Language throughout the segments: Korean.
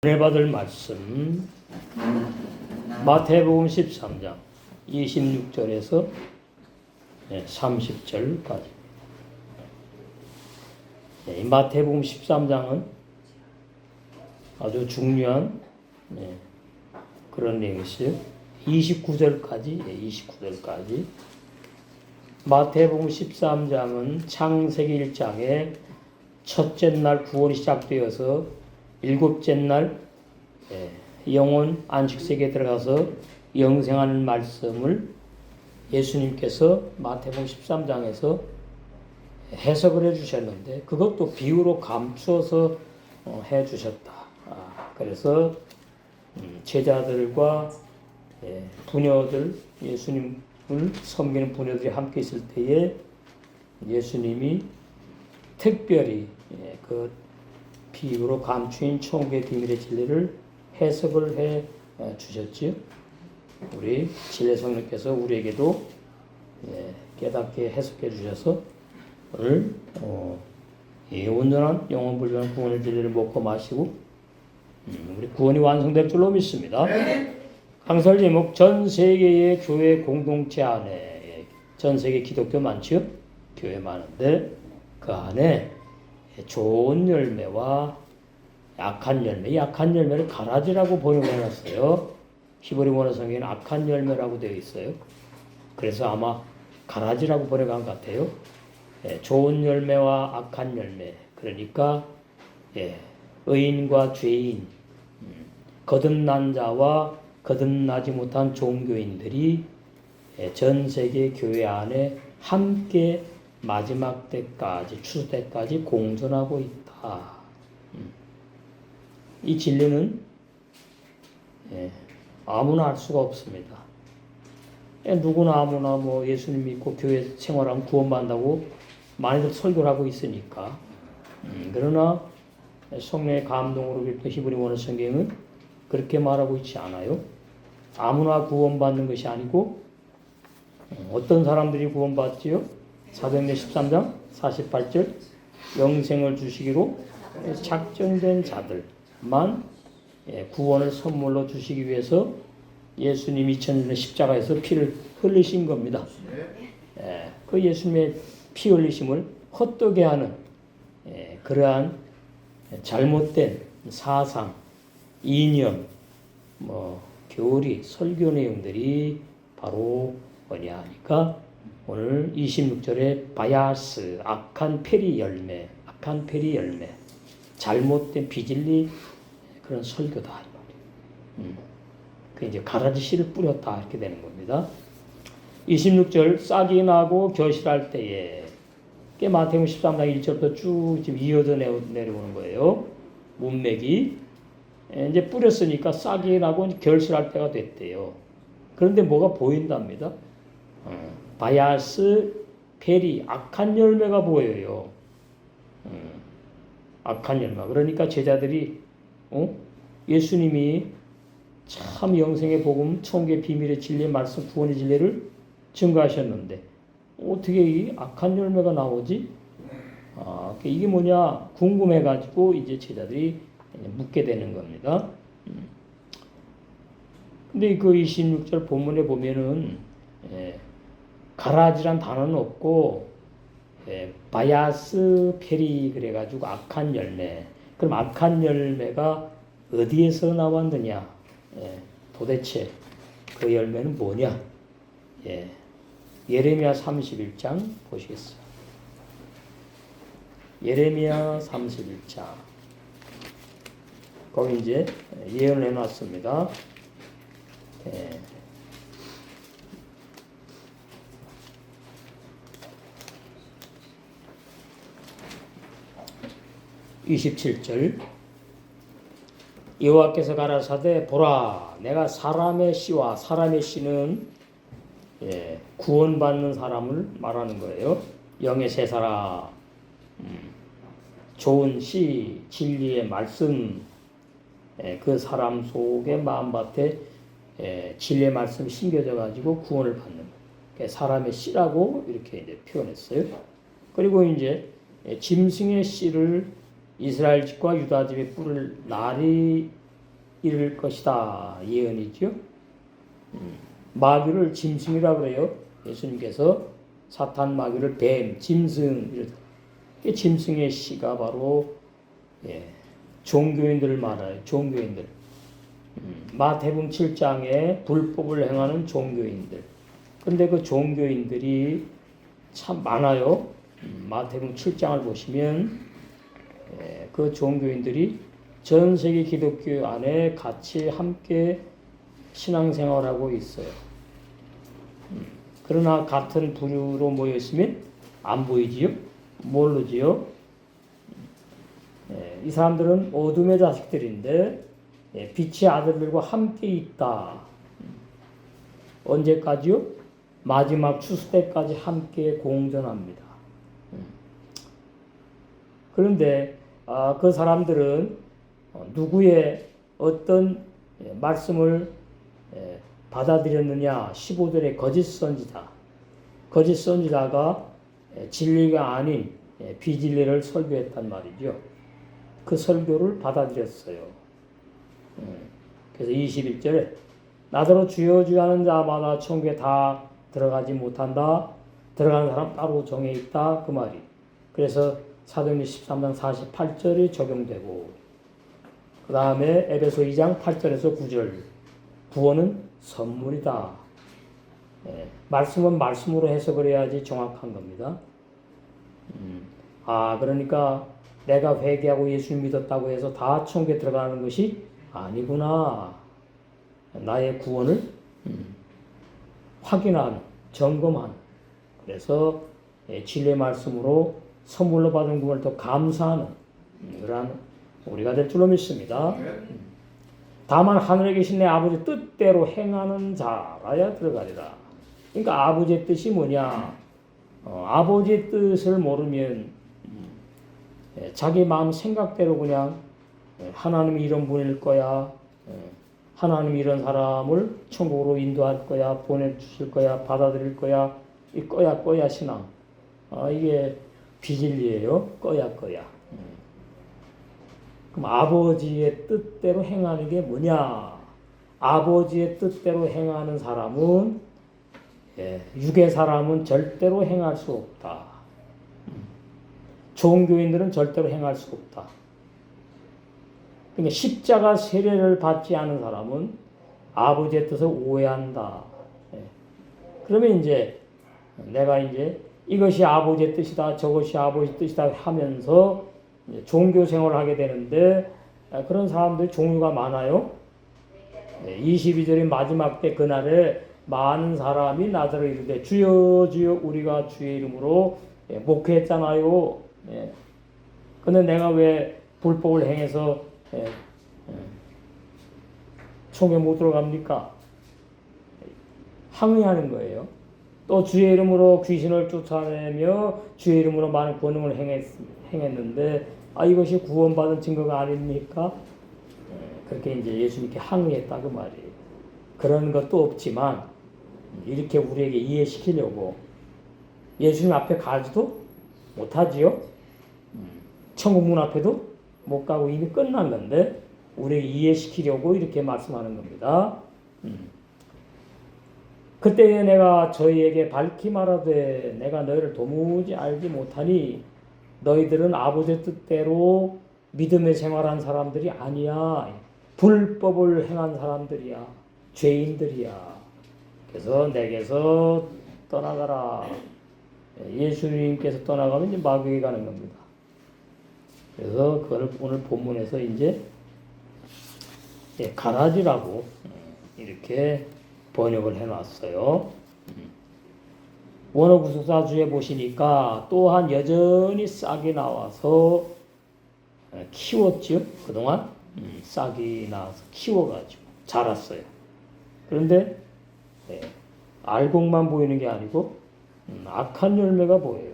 은혜받을 말씀 마태복음 13장 26절에서 30절까지. 마태복음 13장은 아주 중요한 그런 내용이 있어요. 29절까지. 마태복음 13장은 창세기 1장에 첫째 날 구원이 시작되어서 일곱째 날 영혼 안식세계에 들어가서 영생하는 말씀을 예수님께서 마태복음 13장에서 해석을 해주셨는데 그것도 비유로 감추어서 해주셨다. 그래서 제자들과 부녀들, 예수님을 섬기는 부녀들이 함께 있을 때에 예수님이 특별히 그 비유로 감추인 천국의 비밀의 진리를 해석을 해 주셨지요. 우리 진례 성령께서 우리에게도 깨닫게 해석해 주셔서 오늘 온전한 영원 불변한 구원의 진리를 먹고 마시고 우리 구원이 완성될 줄로 믿습니다. 강설 제목 전 세계의 교회 공동체 안에 전 세계 기독교 많지요? 교회 많은데 그 안에 좋은 열매와 약한 열매를 가라지라고 번역해놨어요. 히브리 원어 성경에는 악한 열매라고 되어 있어요. 그래서 아마 가라지라고 번역한 것 같아요. 좋은 열매와 악한 열매. 그러니까 의인과 죄인, 거듭난 자와 거듭나지 못한 종교인들이 전 세계 교회 안에 함께 마지막 때까지, 추수 때까지 공존하고 있다. 이 진리는 아무나 알 수가 없습니다. 누구나 아무나 뭐 예수님 믿고 교회 생활하면 구원받는다고 많이들 설교를 하고 있으니까. 그러나 성령의 감동으로 읽던 히브리 원어 성경은 그렇게 말하고 있지 않아요. 아무나 구원받는 것이 아니고 어떤 사람들이 구원받지요? 사도행전 13장 48절 영생을 주시기로 작정된 자들만 구원을 선물로 주시기 위해서 예수님이 2000년의 십자가에서 피를 흘리신 겁니다. 그 예수님의 피 흘리심을 헛되게 하는 그러한 잘못된 사상, 이념, 교리, 설교 내용들이 바로 뭐냐 하니까 오늘 26절에 바야스, 악한 페리 열매, 잘못된 비진리 그런 설교다. 그 이제 가라지 씨를 뿌렸다 이렇게 되는 겁니다. 26절 싹이 나고 결실할 때에 마태복음 13장 1절부터 쭉 지금 이어져 내려오는 거예요. 문맥이 이제 뿌렸으니까 싹이 나고 결실할 때가 됐대요. 그런데 뭐가 보인답니다. 바야스, 페리, 악한 열매가 보여요. 악한 열매. 그러니까 제자들이 예수님이 참 영생의 복음, 천국의 비밀의 진리의 말씀, 구원의 진리를 증거하셨는데 어떻게 이 악한 열매가 나오지? 이게 뭐냐 궁금해가지고 이제 제자들이 묻게 되는 겁니다. 근데 그 26절 본문에 보면은 가라지란 단어는 없고 바야스 페리 그래가지고 악한 열매. 그럼 악한 열매가 어디에서 나왔느냐? 도대체 그 열매는 뭐냐? 예레미야 31장 보시겠어요? 예레미야 31장. 거기 이제 예언을 해놨습니다. 27절 여호와께서 가라사대 보라 내가 사람의 씨와 사람의 씨는 구원받는 사람을 말하는 거예요. 영의 세 사람 좋은 씨 진리의 말씀 그 사람 속에 마음밭에 진리의 말씀이 심겨져 가지고 구원을 받는 사람의 씨라고 이렇게 이제 표현했어요. 그리고 이제 짐승의 씨를 이스라엘 집과 유다 집에 뿌릴 날이 이를 것이다. 예언이죠. 마귀를 짐승이라 그래요. 예수님께서 사탄 마귀를 뱀, 짐승 이러다. 짐승의 씨가 바로 종교인들을 말해요. 종교인들. 마태복음 7장에 불법을 행하는 종교인들. 근데 그 종교인들이 참 많아요. 마태복음 7장을 보시면 그 종교인들이 전 세계 기독교 안에 같이 함께 신앙생활하고 있어요. 그러나 같은 부류로 모였으면 안 보이지요? 모르지요? 이 사람들은 어둠의 자식들인데 빛의 아들들과 함께 있다. 언제까지요? 마지막 추수 때까지 함께 공존합니다. 그런데 그 사람들은 누구의 어떤 말씀을 받아들였느냐? 15절에 거짓 선지자. 거짓 선지자가 진리가 아닌 비진리를 설교했단 말이죠. 그 설교를 받아들였어요. 그래서 21절에 나더러 주여 주여 하는 자마다 천국에 다 들어가지 못한다. 들어가는 사람 따로 정해 있다. 그 말이. 그래서 사도행전 13장 48절이 적용되고 그 다음에 에베소 2장 8절에서 9절 구원은 선물이다. 말씀은 말씀으로 해석을 해야지 정확한 겁니다. 그러니까 내가 회개하고 예수를 믿었다고 해서 다 천국에 들어가는 것이 아니구나. 나의 구원을 확인하는, 점검하는. 그래서 진리의 말씀으로 선물로 받은 구원을 더 감사하는 그러한 우리가 될 줄로 믿습니다. 다만 하늘에 계신 내 아버지 뜻대로 행하는 자라야 들어가리라. 그러니까 아버지의 뜻이 뭐냐? 아버지의 뜻을 모르면 자기 마음 생각대로 그냥 하나님이 이런 분일 거야. 하나님이 이런 사람을 천국으로 인도할 거야. 보내주실 거야. 받아들일 거야. 이 거야 신앙. 이게 비진리예요. 거야. 그럼 아버지의 뜻대로 행하는 게 뭐냐? 아버지의 뜻대로 행하는 사람은 육의 사람은 절대로 행할 수 없다. 종교인들은 절대로 행할 수 없다. 그러니까 십자가 세례를 받지 않은 사람은 아버지의 뜻을 오해한다. 그러면 이제 내가 이제 이것이 아버지의 뜻이다, 저것이 아버지의 뜻이다 하면서 종교 생활을 하게 되는데 그런 사람들이 종류가 많아요. 22절의 마지막 때 그날에 많은 사람이 나더러 이르되 주여 주여 우리가 주의 이름으로 목회했잖아요. 근데 내가 왜 불법을 행해서 총에 못 들어갑니까? 항의하는 거예요. 또 주의 이름으로 귀신을 쫓아내며 주의 이름으로 많은 권능을 행했는데 이것이 구원받은 증거가 아닙니까? 그렇게 이제 예수님께 항의했다 그 말이에요. 그런 것도 없지만 이렇게 우리에게 이해시키려고 예수님 앞에 가지도 못하지요. 천국 문 앞에도 못 가고 이미 끝난 건데 우리에게 이해시키려고 이렇게 말씀하는 겁니다. 그때 내가 저희에게 밝히 말하되 내가 너희를 도무지 알지 못하니 너희들은 아버지의 뜻대로 믿음의 생활한 사람들이 아니야. 불법을 행한 사람들이야. 죄인들이야. 그래서 내게서 떠나가라. 예수님께서 떠나가면 이제 마귀에 가는 겁니다. 그래서 그걸 오늘 본문에서 이제 가라지라고 이렇게 번역을 해놨어요. 원어 구속사주에 보시니까 또한 여전히 싹이 나와서 키웠죠. 그동안 싹이 나와서 키워가지고 자랐어요. 그런데 알곡만 보이는 게 아니고 악한 열매가 보여요.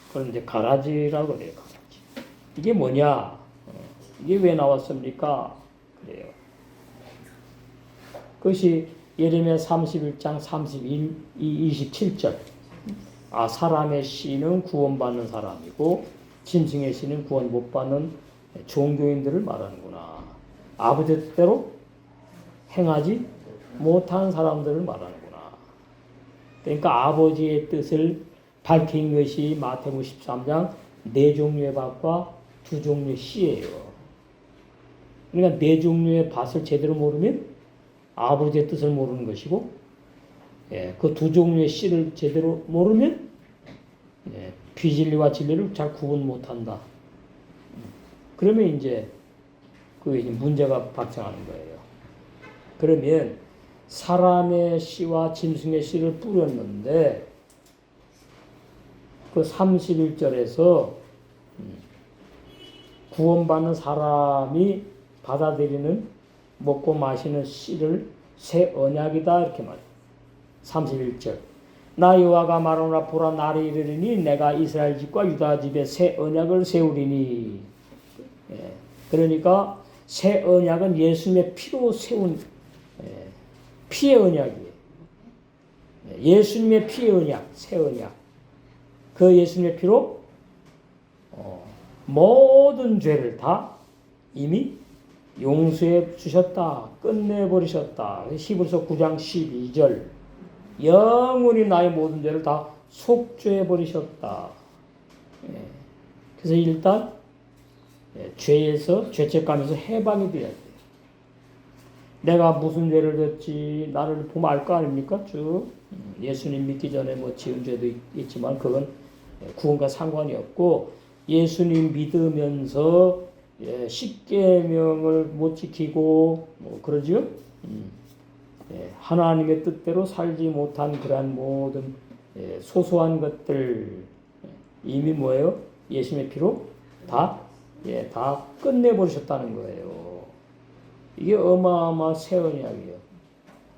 그걸 이제 가라지라고 그래요. 가라지. 이게 뭐냐? 이게 왜 나왔습니까? 그래요. 그것이 예레미야 31장 27절. 사람의 씨는 구원받는 사람이고 짐승의 씨는 구원 못 받는 종교인들을 말하는구나. 아버지 뜻대로 행하지 못한 사람들을 말하는구나. 그러니까 아버지의 뜻을 밝힌 것이 마태복음 13장 네 종류의 밭과 두 종류의 씨예요. 그러니까 네 종류의 밭을 제대로 모르면 아버지의 뜻을 모르는 것이고, 그 두 종류의 씨를 제대로 모르면 비진리와 진리를 잘 구분 못한다. 그러면 이제 그 문제가 발생하는 거예요. 그러면 사람의 씨와 짐승의 씨를 뿌렸는데 그 31절에서 구원받는 사람이 받아들이는 먹고 마시는 씨를 새 언약이다 이렇게 말해요. 31절 나 여호와가 말하노라 보라 날이 이르리니 내가 이스라엘 집과 유다 집에 새 언약을 세우리니. 그러니까 새 언약은 예수님의 피로 세운 피의 언약이에요. 예수님의 피의 언약, 새 언약. 그 예수님의 피로 모든 죄를 다 이미 용서해 주셨다. 끝내버리셨다. 히브리서 9장 12절 영원히 나의 모든 죄를 다 속죄해 버리셨다. 그래서 일단 죄에서 죄책감에서 해방이 되어야 돼요. 내가 무슨 죄를 졌지 나를 보면 알 거 아닙니까? 쭉 예수님 믿기 전에 뭐 지은 죄도 있지만 그건 구원과 상관이 없고 예수님 믿으면서 십계명을 못 지키고 뭐 그러죠. 하나님의 뜻대로 살지 못한 그러한 모든 소소한 것들 이미 뭐예요? 예수님의 피로 다 끝내버리셨다는 거예요. 이게 어마어마한 새 언약이에요.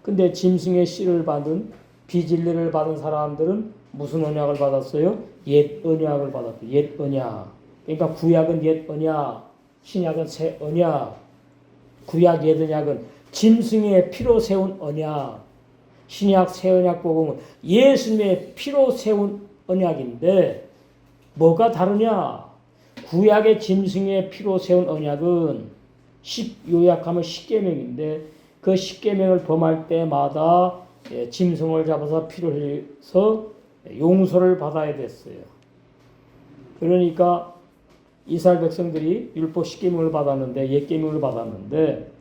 근데 짐승의 씨를 받은 비진리를 받은 사람들은 무슨 언약을 받았어요? 옛 언약을 받았어요. 옛 언약. 그러니까 구약은 옛 언약, 신약은 새 언약. 구약 옛 언약은 짐승의 피로 세운 언약. 신약 새 언약 복음은 예수님의 피로 세운 언약인데 뭐가 다르냐? 구약의 짐승의 피로 세운 언약은 요약하면 십계명인데 그 십계명을 범할 때마다 짐승을 잡아서 피를 흘려서 용서를 받아야 됐어요. 그러니까 이스라엘 백성들이 율법 십계명을 받았는데 옛계명을 받았는데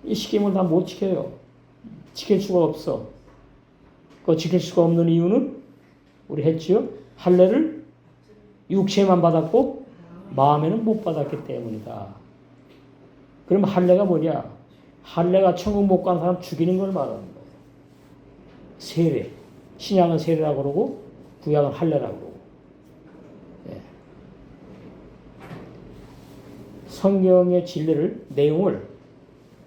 이 십계명을 다 못 지켜요. 지킬 수가 없어. 그 지킬 수가 없는 이유는 우리 했지요. 할례를 육체만 받았고 마음에는 못 받았기 때문이다. 그럼 할례가 뭐냐? 할례가 천국 못 간 사람 죽이는 걸 말하는 거예요. 세례. 신약은 세례라고 그러고 구약은 할례라고 그러고. 성경의 진리를 내용을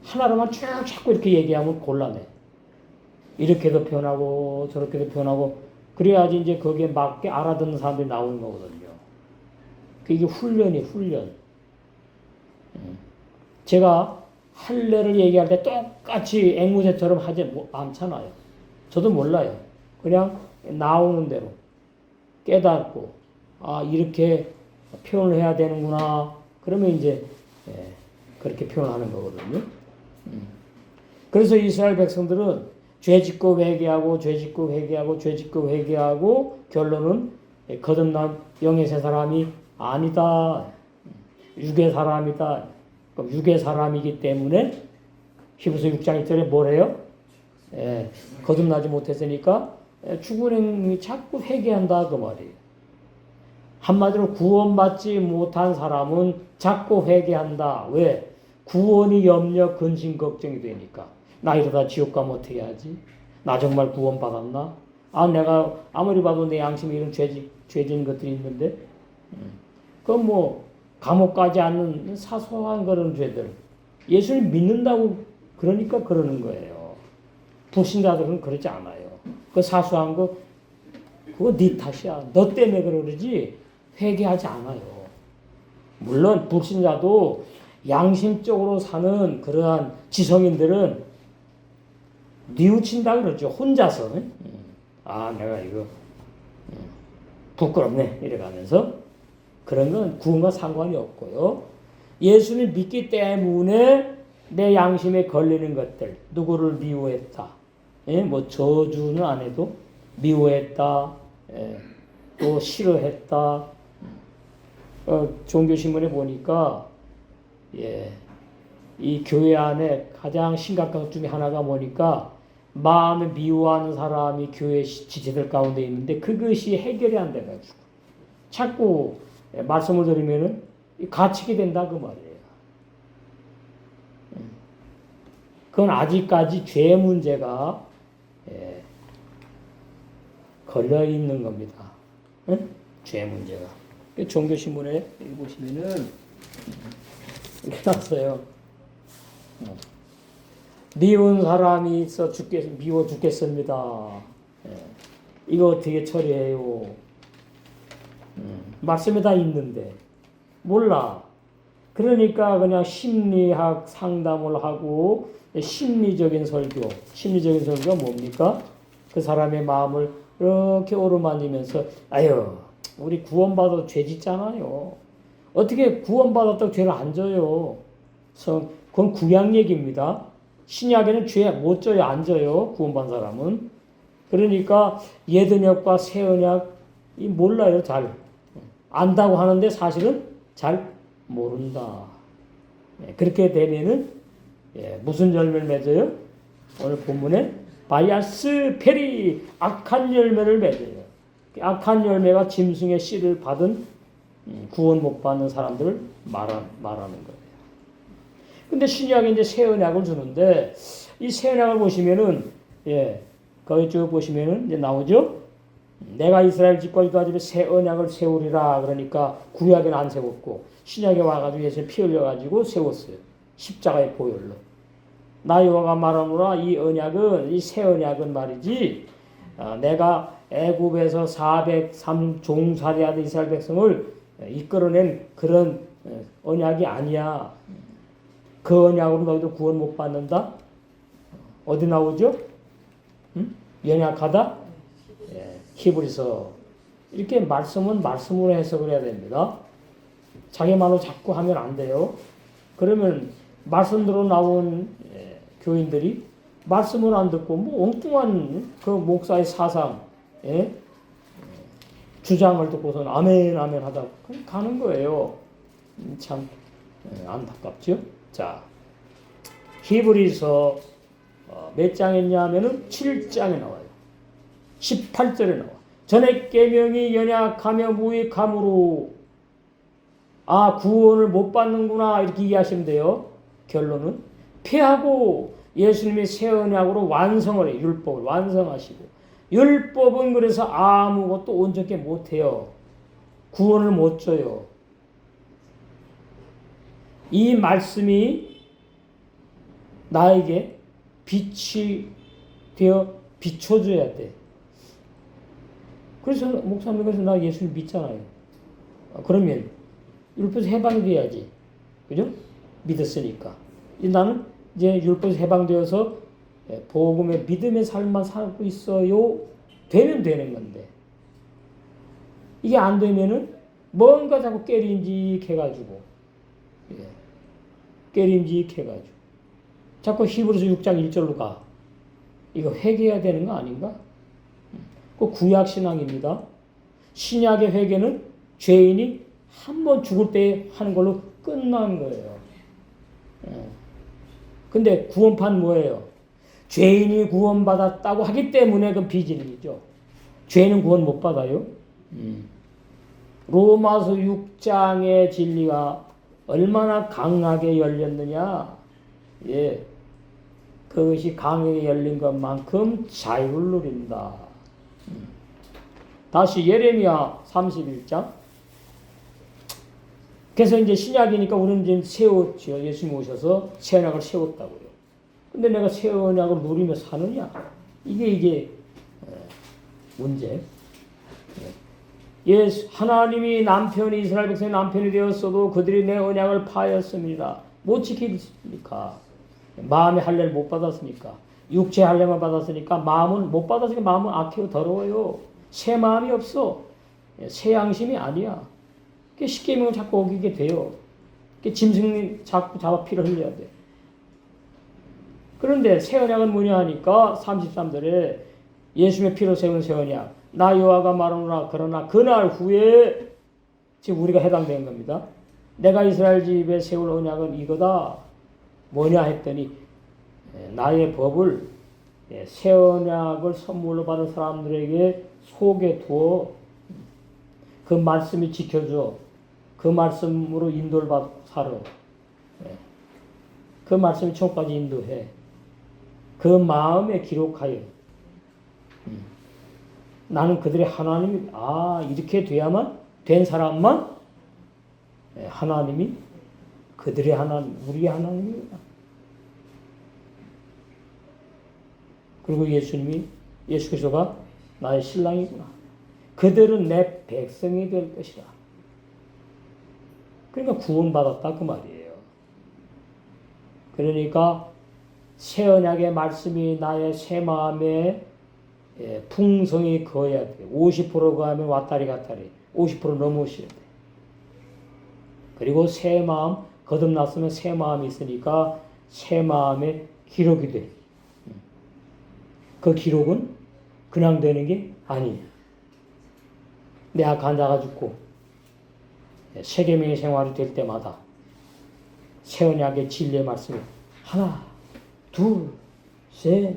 하나로만 쭉 자꾸 이렇게 얘기하면 곤란해. 이렇게도 표현하고 저렇게도 표현하고 그래야지 이제 거기에 맞게 알아듣는 사람들이 나오는 거거든요. 그게 훈련이 훈련. 제가 할례를 얘기할 때 똑같이 앵무새처럼 하지 않잖아요. 저도 몰라요. 그냥 나오는 대로 깨닫고 이렇게 표현을 해야 되는구나. 그러면 이제 그렇게 표현하는 거거든요. 그래서 이스라엘 백성들은 죄짓고 회개하고 죄짓고 회개하고 죄짓고 회개하고 결론은 거듭난 영의 새 사람이 아니다. 육의 사람이다. 육의 사람이기 때문에 히브리서 6장 1절에 뭐래요? 거듭나지 못했으니까 죽은 행위 자꾸 회개한다 그 말이에요. 한마디로 구원받지 못한 사람은 자꾸 회개한다. 왜? 구원이 염려, 근심, 걱정이 되니까. 나 이러다 지옥 가면 어떻게 하지? 나 정말 구원받았나? 내가 아무리 봐도 내 양심에 이런 죄진 것들이 있는데 그건 뭐 감옥 가지 않는 사소한 그런 죄들. 예수를 믿는다고 그러니까 그러는 거예요. 불신자들은 그러지 않아요. 그 사소한 거 그거 네 탓이야. 너 때문에 그러지 회개하지 않아요. 물론 불신자도 양심적으로 사는 그러한 지성인들은 뉘우친다 그러죠. 혼자서. 내가 이거 부끄럽네 이래가면서 그런 건 구원과 상관이 없고요. 예수를 믿기 때문에 내 양심에 걸리는 것들, 누구를 미워했다, 예? 뭐 저주는 안 해도 미워했다, 예? 또 싫어했다. 종교신문에 보니까 예, 이 교회 안에 가장 심각한 것 중에 하나가 뭐니까 마음에 미워하는 사람이 교회 지체들 가운데 있는데 그것이 해결이 안 돼가지고 자꾸 말씀을 들으면은 갇히게 된다 그 말이에요. 그건 아직까지 죄 문제가 걸려 있는 겁니다. 죄 문제가. 종교신문에 보시면은 이렇게 났어요. 미운 사람이 있어 미워 죽겠습니다. 이거 어떻게 처리해요? 말씀에 다 있는데 몰라. 그러니까 그냥 심리학 상담을 하고 심리적인 설교가 뭡니까? 그 사람의 마음을 이렇게 오르만지면서 아유 우리 구원받아도 죄 짓잖아요. 어떻게 구원받았다고 죄를 안 져요? 그건 구약 얘기입니다. 신약에는 죄 못 져요, 안 져요. 구원받은 사람은. 그러니까 옛 언약과 새 언약이 몰라요, 잘. 안다고 하는데 사실은 잘 모른다. 그렇게 되면은 무슨 열매를 맺어요? 오늘 본문에 바이아스 페리 악한 열매를 맺어요. 악한 열매가 짐승의 씨를 받은 구원 못 받는 사람들을 말하는 거예요. 근데 신약에 이제 새 언약을 주는데 이 새 언약을 보시면은 거기 쭉 보시면은 이제 나오죠. 내가 이스라엘 집과 유다 집에 새 언약을 세우리라. 그러니까 구약에는 안 세웠고 신약에 와가지고 예수님 피 흘려가지고 세웠어요. 십자가의 보혈로. 나 여호와가 말하노라. 이 언약은 이 새 언약은 말이지. 내가 애굽에서 403 종살이하던 이스라엘 백성을 이끌어낸 그런 언약이 아니야. 그 언약으로 너희들 구원 못 받는다? 어디 나오죠? 연약하다? 히브리서. 이렇게 말씀은 말씀으로 해석을 해야 됩니다. 자기 말로 자꾸 하면 안 돼요. 그러면 말씀대로 나온 교인들이 말씀을 안 듣고 뭐 엉뚱한 그 목사의 사상, 주장을 듣고서는 아멘 아멘 하다 가는 거예요. 참 안타깝죠. 자, 히브리서 몇 장에 있냐면은 7장에 나와요. 18절에 나와. 전에 계명이 연약하며 무익함으로 구원을 못 받는구나 이렇게 이해하시면 돼요. 결론은 폐하고 예수님이 새 언약으로 완성을 해요. 율법을 완성하시고 율법은 그래서 아무것도 온전히 못해요. 구원을 못 줘요. 이 말씀이 나에게 빛이 되어 비춰줘야 돼. 그래서 목사님 그래서 나 예수를 믿잖아요. 그러면 율법에서 해방이 돼야지. 그죠? 믿었으니까. 나는 이제 율법에서 해방되어서 복음의 믿음의 삶만 살고 있어요. 되면 되는 건데. 이게 안 되면은 뭔가 자꾸 깨림직해가지고. 깨림직해가지고. 자꾸 히브리서 6장 1절로 가. 이거 회개해야 되는 거 아닌가? 그 구약신앙입니다. 신약의 회개는 죄인이 한 번 죽을 때 하는 걸로 끝난 거예요. 근데 구원판 뭐예요? 죄인이 구원받았다고 하기 때문에 그 비진리죠. 죄인은 구원 못 받아요. 로마서 6장의 진리가 얼마나 강하게 열렸느냐. 그것이 강하게 열린 것만큼 자유를 누린다. 다시 예레미야 31장. 그래서 이제 신약이니까 우리는 이제 세웠죠. 예수님 오셔서 새 언약을 세웠다고요. 근데 내가 새 언약을 누리며 사느냐? 이게 문제. 하나님이 남편이 이스라엘 백성의 남편이 되었어도 그들이 내 언약을 파였습니다. 못 지키니까. 마음의 할례를 못 받았으니까. 육체 할례만 받았으니까 마음은 못 받았으니까 마음은 악해요. 더러워요. 새 마음이 없어. 새 양심이 아니야. 십계명을 자꾸 어기게 돼요. 짐승이 자꾸 잡아 피를 흘려야 돼. 그런데 새 언약은 뭐냐 하니까 33절에 예수의 피로 세운 새 언약. 나 여호와가 말하노라. 그러나 그날 후에 지금 우리가 해당되는 겁니다. 내가 이스라엘 집에 세울 언약은 이거다. 뭐냐 했더니 나의 법을 새 언약을 선물로 받은 사람들에게 속에 두어 그 말씀이 지켜줘. 그 말씀으로 인도를 받고 살아. 그 말씀이 천국까지 인도해. 그 마음에 기록하여. 나는 그들의 하나님이 이렇게 돼야만 된 사람만 하나님이 그들의 하나님, 우리의 하나님입니다. 그리고 예수 그리스도가 나의 신랑이구나. 그들은 내 백성이 될 것이라. 그러니까 구원받았다 그 말이에요. 그러니까 새 언약의 말씀이 나의 새 마음에 풍성히 거해야 돼. 50% 거하면 왔다리 갔다리 50% 넘으셔야 돼. 그리고 새 마음, 거듭났으면 새 마음이 있으니까 새 마음에 기록이 돼. 그 기록은 그냥 되는 게 아니에요. 내가 간다가 죽고 세계명의 생활이 될 때마다 새 언약의 진리의 말씀이 하나, 둘, 셋,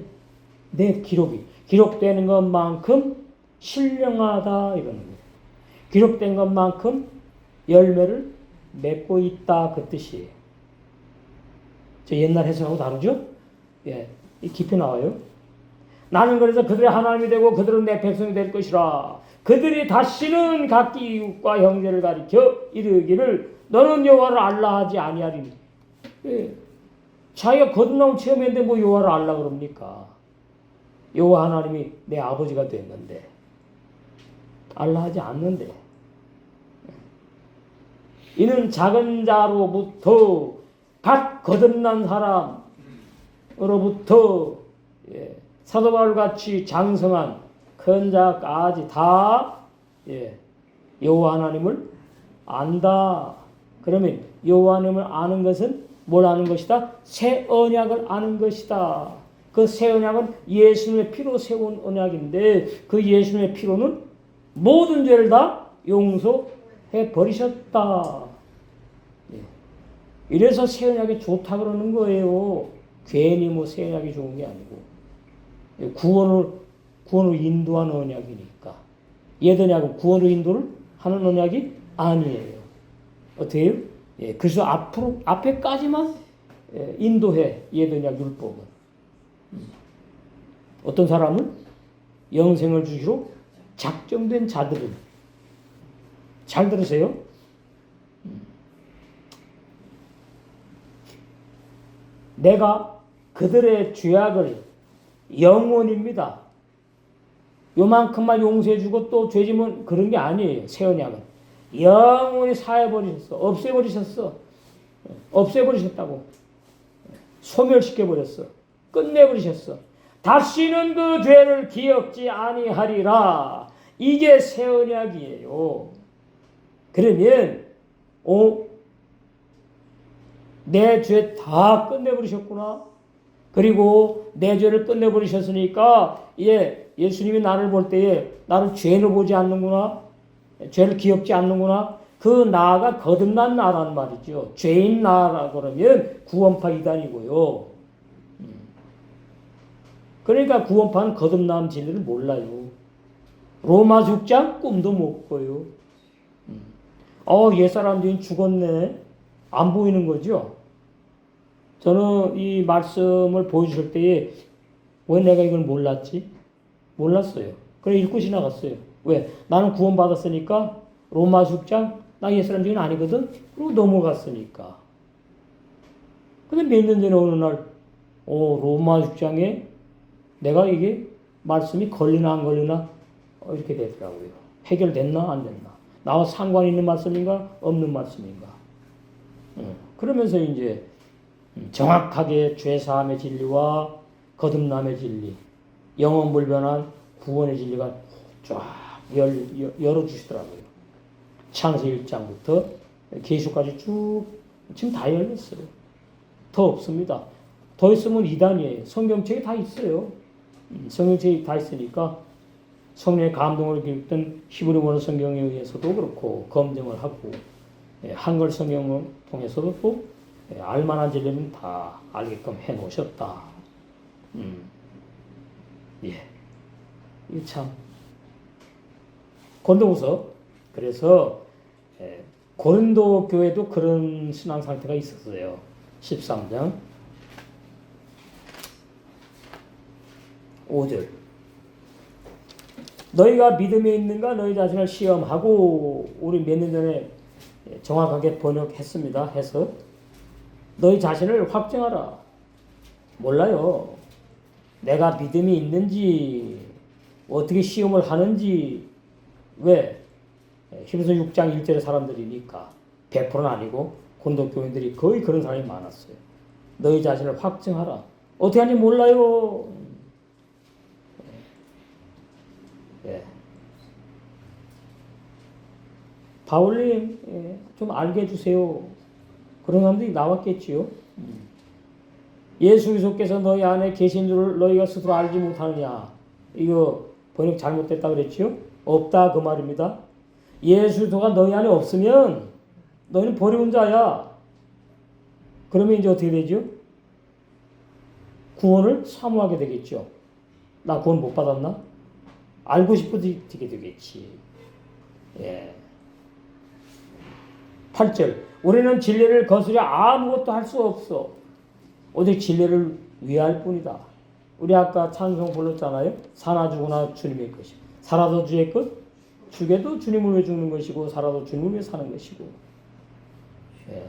넷 기록되는 것만큼 신령하다 이거는 거예요. 기록된 것만큼 열매를 맺고 있다 그 뜻이에요. 저 옛날 해석하고 다르죠? 깊이 나와요. 나는 그래서 그들의 하나님이 되고 그들은 내 백성이 될 것이라. 그들이 다시는 각기 이웃과 형제를 가리켜 이르기를 너는 여호와를 알라 하지 아니하리니. 자기가 거듭나온 체험했는데 뭐 여호와를 알라 그럽니까? 여호와 하나님이 내 아버지가 됐는데 알라 하지 않는데. 이는 작은 자로부터 각 거듭난 사람으로부터 사도 바울같이 장성한 큰 자까지 다 여호와 하나님을 안다. 그러면 여호와 하나님을 아는 것은 뭘 아는 것이다? 새 언약을 아는 것이다. 그 새 언약은 예수님의 피로 세운 언약인데 그 예수님의 피로는 모든 죄를 다 용서해 버리셨다. 이래서 새 언약이 좋다 그러는 거예요. 괜히 뭐 새 언약이 좋은 게 아니고 구원으로 인도하는 언약이니까. 옛 언약은 구원으로 인도를 하는 언약이 아니에요. 어떻게 해요? 그래서 앞에까지만 인도해 옛 언약 율법은. 어떤 사람은 영생을 주시로 작정된 자들은 잘 들으세요. 내가 그들의 죄악을 영원입니다. 요만큼만 용서해주고 또 죄지면 그런 게 아니에요. 새 언약은 영원히 사해버리셨어. 없애버리셨다고. 소멸시켜버렸어. 끝내버리셨어. 다시는 그 죄를 기억지 아니하리라. 이게 새 언약이에요. 그러면 내 죄 다 끝내버리셨구나. 그리고 내 죄를 끝내버리셨으니까 예수님이 나를 볼 때에 나를 죄로 보지 않는구나. 죄를 기억지 않는구나. 그 나가 거듭난 나란 말이죠. 죄인 나라 그러면 구원파 이단이고요. 그러니까 구원파는 거듭남 진리를 몰라요. 로마 6장 꿈도 못 꿔요. 옛사람들이 죽었네. 안 보이는 거죠. 저는 이 말씀을 보여주실 때에 왜 내가 이걸 몰랐지? 몰랐어요. 그래 읽고 지나갔어요. 왜? 나는 구원받았으니까 로마 6장 나 옛사람 중에는 아니거든? 그리고 넘어갔으니까. 근데 몇 년 전에 어느 날 로마 6장에 내가 이게 말씀이 걸리나 안 걸리나 이렇게 되더라고요. 해결됐나 안 됐나. 나와 상관 있는 말씀인가 없는 말씀인가. 그러면서 이제 정확하게 죄사함의 진리와 거듭남의 진리, 영원불변한 구원의 진리가 쫙 열어주시더라고요. 창세 1장부터 계시까지 쭉 지금 다 열렸어요. 더 없습니다. 더 있으면 이단이에요. 성경책이 다 있어요. 성경책이 다 있으니까 성령의 감동을 기록된 히브리 원어 성경에 의해서도 그렇고 검증을 하고 한글 성경을 통해서도 또 알만한 진리는 다 알게끔 해놓으셨다. 예, 이 참 고린도후서. 그래서 고린도 교회도 그런 신앙 상태가 있었어요. 13장 5절. 너희가 믿음에 있는가 너희 자신을 시험하고, 우리 몇 년 전에 정확하게 번역했습니다. 해서 너희 자신을 확증하라. 몰라요. 내가 믿음이 있는지, 어떻게 시험을 하는지. 왜? 히브리서 6장 1절의 사람들이니까. 100%는 아니고 고린도 교인들이 거의 그런 사람이 많았어요. 너희 자신을 확증하라. 어떻게 하는지 몰라요. 예. 바울님, 좀 알게 해주세요. 그런 사람들이 나왔겠지요. 예수 그리스도께서 너희 안에 계신 줄을 너희가 스스로 알지 못하느냐. 이거 번역 잘못됐다 그랬지요? 없다 그 말입니다. 예수 그리스도가 너희 안에 없으면 너희는 버리운 자야. 그러면 이제 어떻게 되죠? 구원을 사모하게 되겠죠. 나 구원 못 받았나? 알고 싶어지게 되겠지. 예. 8절. 우리는 진리를 거스려 아무것도 할 수 없어. 오직 진리를 위할 뿐이다. 우리 아까 찬송 불렀잖아요. 사나 죽으나 주님의 것이고, 살아도 주의 것, 죽여도 주님을 위해 죽는 것이고, 살아도 주님을 위해 사는 것이고. 예.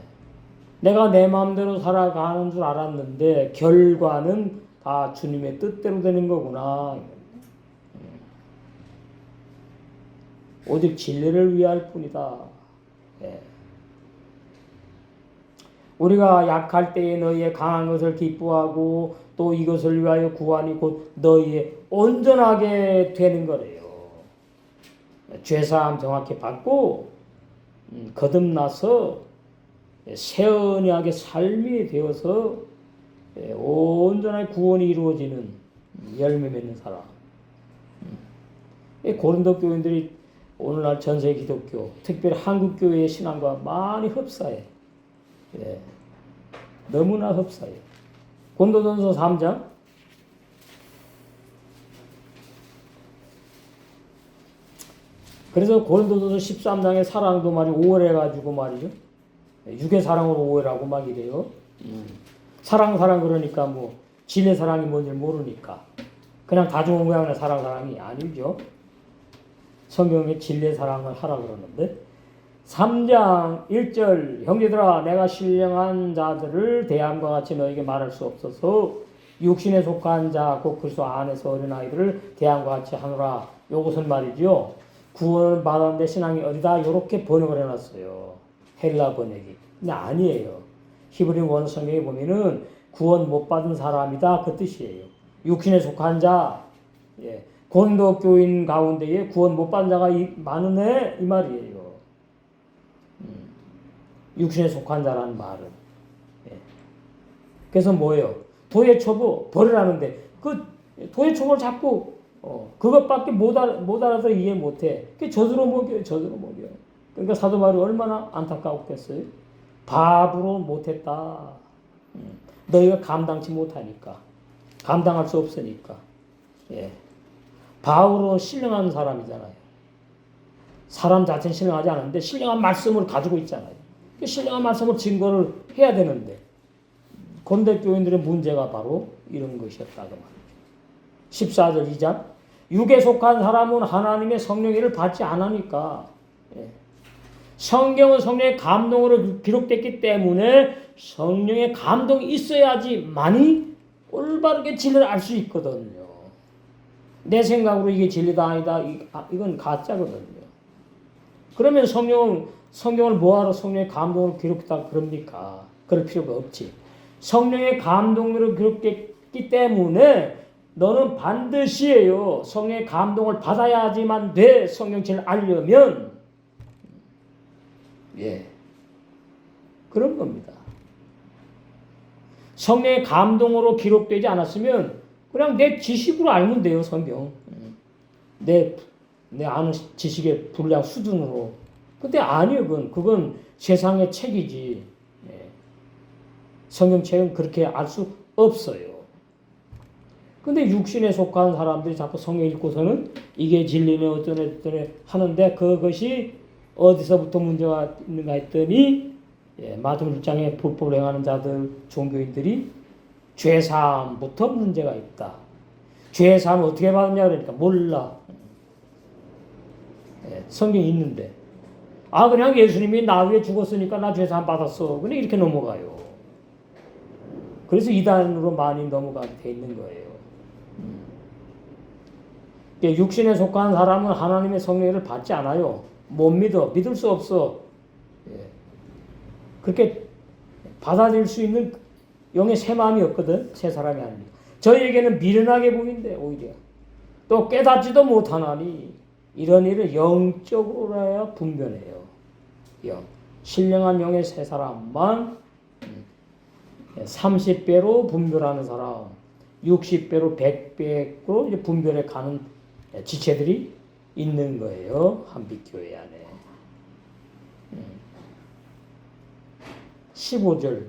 내가 내 마음대로 살아가는 줄 알았는데 결과는 다 주님의 뜻대로 되는 거구나. 오직 진리를 위할 뿐이다. 예. 우리가 약할 때에 너희의 강한 것을 기뻐하고 또 이것을 위하여 구하니 곧 너희의 온전하게 되는 거래요. 죄사함 정확히 받고 거듭나서 새 언약의 삶이 되어서 온전한 구원이 이루어지는 열매 맺는 사람. 고린도 교인들이 오늘날 전세계 기독교, 특별히 한국 교회의 신앙과 많이 흡사해. 예, 너무나 흡사해. 고린도전서 3장. 그래서 고린도전서 13장에 사랑도 말이 오해해가지고 말이죠. 육의 사랑으로 오해라고 막 이래요. 사랑 그러니까 뭐 진의 사랑이 뭔지 모르니까 그냥 다중한 모양의 사랑이 아니죠. 성경에 진리의 사랑을 하라 그러는데 3장 1절 형제들아 내가 신령한 자들을 대함과 같이 너에게 말할 수 없어서 육신에 속한 자 곧 그리스도 안에서 어린아이들을 대함과 같이 하노라. 요것은 말이죠. 구원을 받았는데 신앙이 어리다 이렇게 번역을 해놨어요. 헬라 번역이. 근데 아니에요. 히브리 원어 성경에 보면은 구원 못 받은 사람이다 그 뜻이에요. 육신에 속한 자. 예. 고린도 교인 가운데에 구원 못 받은 자가 많으네 이 말이에요. 육신에 속한 자라는 말은. 예. 그래서 뭐예요? 도의 초보 버리라는데 그 도의 초보를 자꾸 그것밖에 못 알아서 이해 못해. 그게 젖으로 먹여요. 그러니까 사도 바울이 얼마나 안타까웠겠어요. 바보로 못했다. 너희가 감당치 못하니까. 감당할 수 없으니까. 예. 바울은 신령한 사람이잖아요. 사람 자체는 신령하지 않은데 신령한 말씀을 가지고 있잖아요. 그 신령한 말씀을 증거를 해야 되는데 고린도 교인들의 문제가 바로 이런 것이었다고 말이죠. 14절 2장 육에 속한 사람은 하나님의 성령을 받지 않으니까. 예. 성경은 성령의 감동으로 기록됐기 때문에 성령의 감동이 있어야지만이 올바르게 진리를 알 수 있거든요. 내 생각으로 이게 진리다 아니다 이건 가짜거든요. 그러면 성경을 뭐하러 성령의 감동으로 기록했다 그럽니까? 그럴 필요가 없지. 성령의 감동으로 기록됐기 때문에 너는 반드시예요. 성령의 감동을 받아야지만 돼. 성경책을 알려면. 예. 그런 겁니다. 성령의 감동으로 기록되지 않았으면 그냥 내 지식으로 알면 돼요, 성경. 내 아는 지식의 분량 수준으로. 근데 아니에요, 그건 세상의 책이지. 성경책은 그렇게 알 수 없어요. 근데 육신에 속한 사람들이 자꾸 성경 읽고서는 이게 진리네 어쩌네 하는데 그것이 어디서부터 문제가 있는가 했더니 마태복음 1장에 불법을 행하는 자들, 종교인들이 죄사함부터 문제가 있다. 죄사함 어떻게 받느냐 그러니까 몰라. 성경이 있는데 그냥 예수님이 나 위해 죽었으니까 나 죄사함 받았어. 그냥 이렇게 넘어가요. 그래서 이단으로 많이 넘어가게 돼 있는 거예요. 육신에 속한 사람은 하나님의 성령을 받지 않아요. 못 믿을 수 없어. 그렇게 받아들일 수 있는 영의 새 마음이 없거든. 새 사람이 아닙니다. 저희에게는 미련하게 보인대 오히려. 또 깨닫지도 못하나니 이런 일을 영적으로라야 분별해요. 신령한 영의 새 사람만 30배로 분별하는 사람, 60배로 100배로 분별해 가는 지체들이 있는 거예요. 한빛교회 안에. 15절.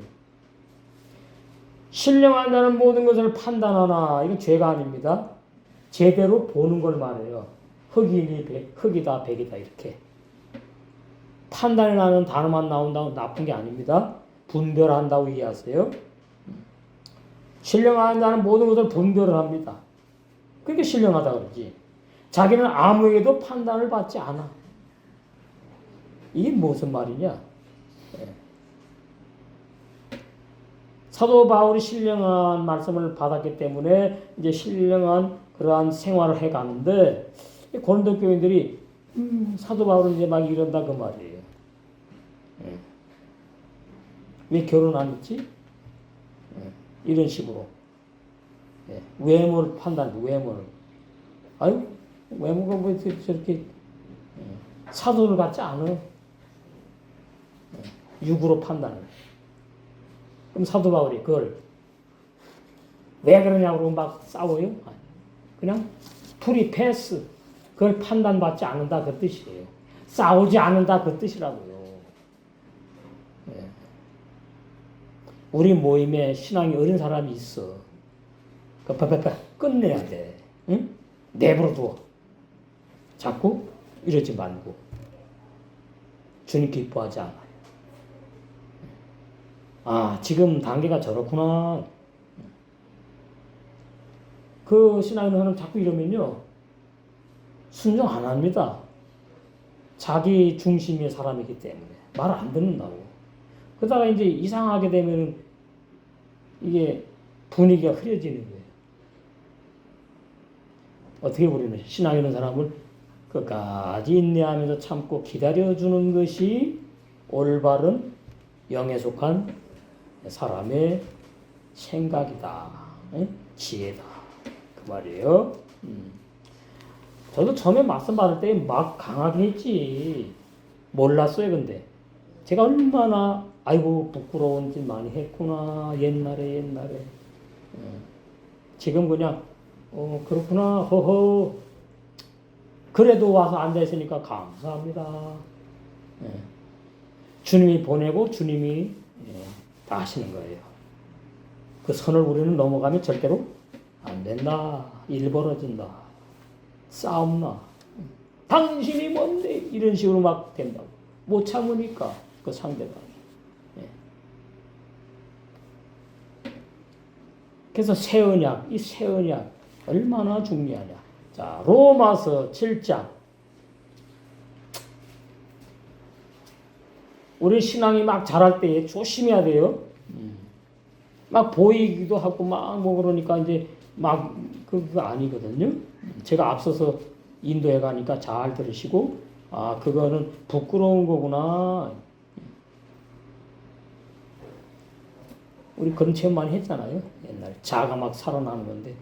신령한 자는 모든 것을 판단하나. 이건 죄가 아닙니다. 제대로 보는 걸 말해요. 흑이다 백이다 이렇게. 판단이 나는 단어만 나온다고 나쁜 게 아닙니다. 분별한다고 이해하세요. 신령한 자는 모든 것을 분별을 합니다. 그게 신령하다 그러지. 자기는 아무에게도 판단을 받지 않아. 이게 무슨 말이냐? 사도 바울이 신령한 말씀을 받았기 때문에 이제 신령한 그러한 생활을 해 가는데 고린도 교인들이 사도 바울은 이제 막 이런다 그 말이에요. 왜 결혼 안 했지? 이런 식으로 외모를 판단해. 외모를. 외모가 뭐 저렇게 사도를 같지 않아. 육으로 판단을. 그럼 사도 바울이 그걸 왜 그러냐고 막 싸워요? 그냥 프리 패스. 그걸 판단받지 않는다 그 뜻이에요. 싸우지 않는다 그 뜻이라고요. 우리 모임에 신앙이 어린 사람이 있어. 끝내야 돼. 응? 내버려둬. 자꾸 이러지 말고. 주님 기뻐하지 않아요. 지금 단계가 저렇구나. 그 신앙인은 사람 자꾸 이러면요. 순종 안 합니다. 자기 중심의 사람이기 때문에. 말 안 듣는다고. 그러다가 이제 이상하게 되면 이게 분위기가 흐려지는 거예요. 어떻게 우리는 신앙 있는 사람을 끝까지 인내하면서 참고 기다려주는 것이 올바른 영에 속한 사람의 생각이다. 지혜다. 그 말이에요. 저도 처음에 말씀 받을 때 막 강하게 했지. 몰랐어요, 근데. 제가 얼마나, 부끄러운 짓 많이 했구나. 옛날에. 지금 그냥, 그렇구나. 허허. 그래도 와서 앉아있으니까 감사합니다. 주님이 보내고 주님이 다 하시는 거예요. 그 선을 우리는 넘어가면 절대로 안 된다. 일 벌어진다. 싸움 나. 당신이 뭔데? 이런 식으로 막 된다고. 못 참으니까 그 상대방이. 그래서 새 언약, 이 새 언약 얼마나 중요하냐. 자, 로마서 7장. 우리 신앙이 막 자랄 때 조심해야 돼요. 막 보이기도 하고 막 뭐 그러니까 이제 막 그거 아니거든요. 제가 앞서서 인도에 가니까 잘 들으시고 그거는 부끄러운 거구나. 우리 그런 체험 많이 했잖아요. 옛날에 자가 막 살아나는 건데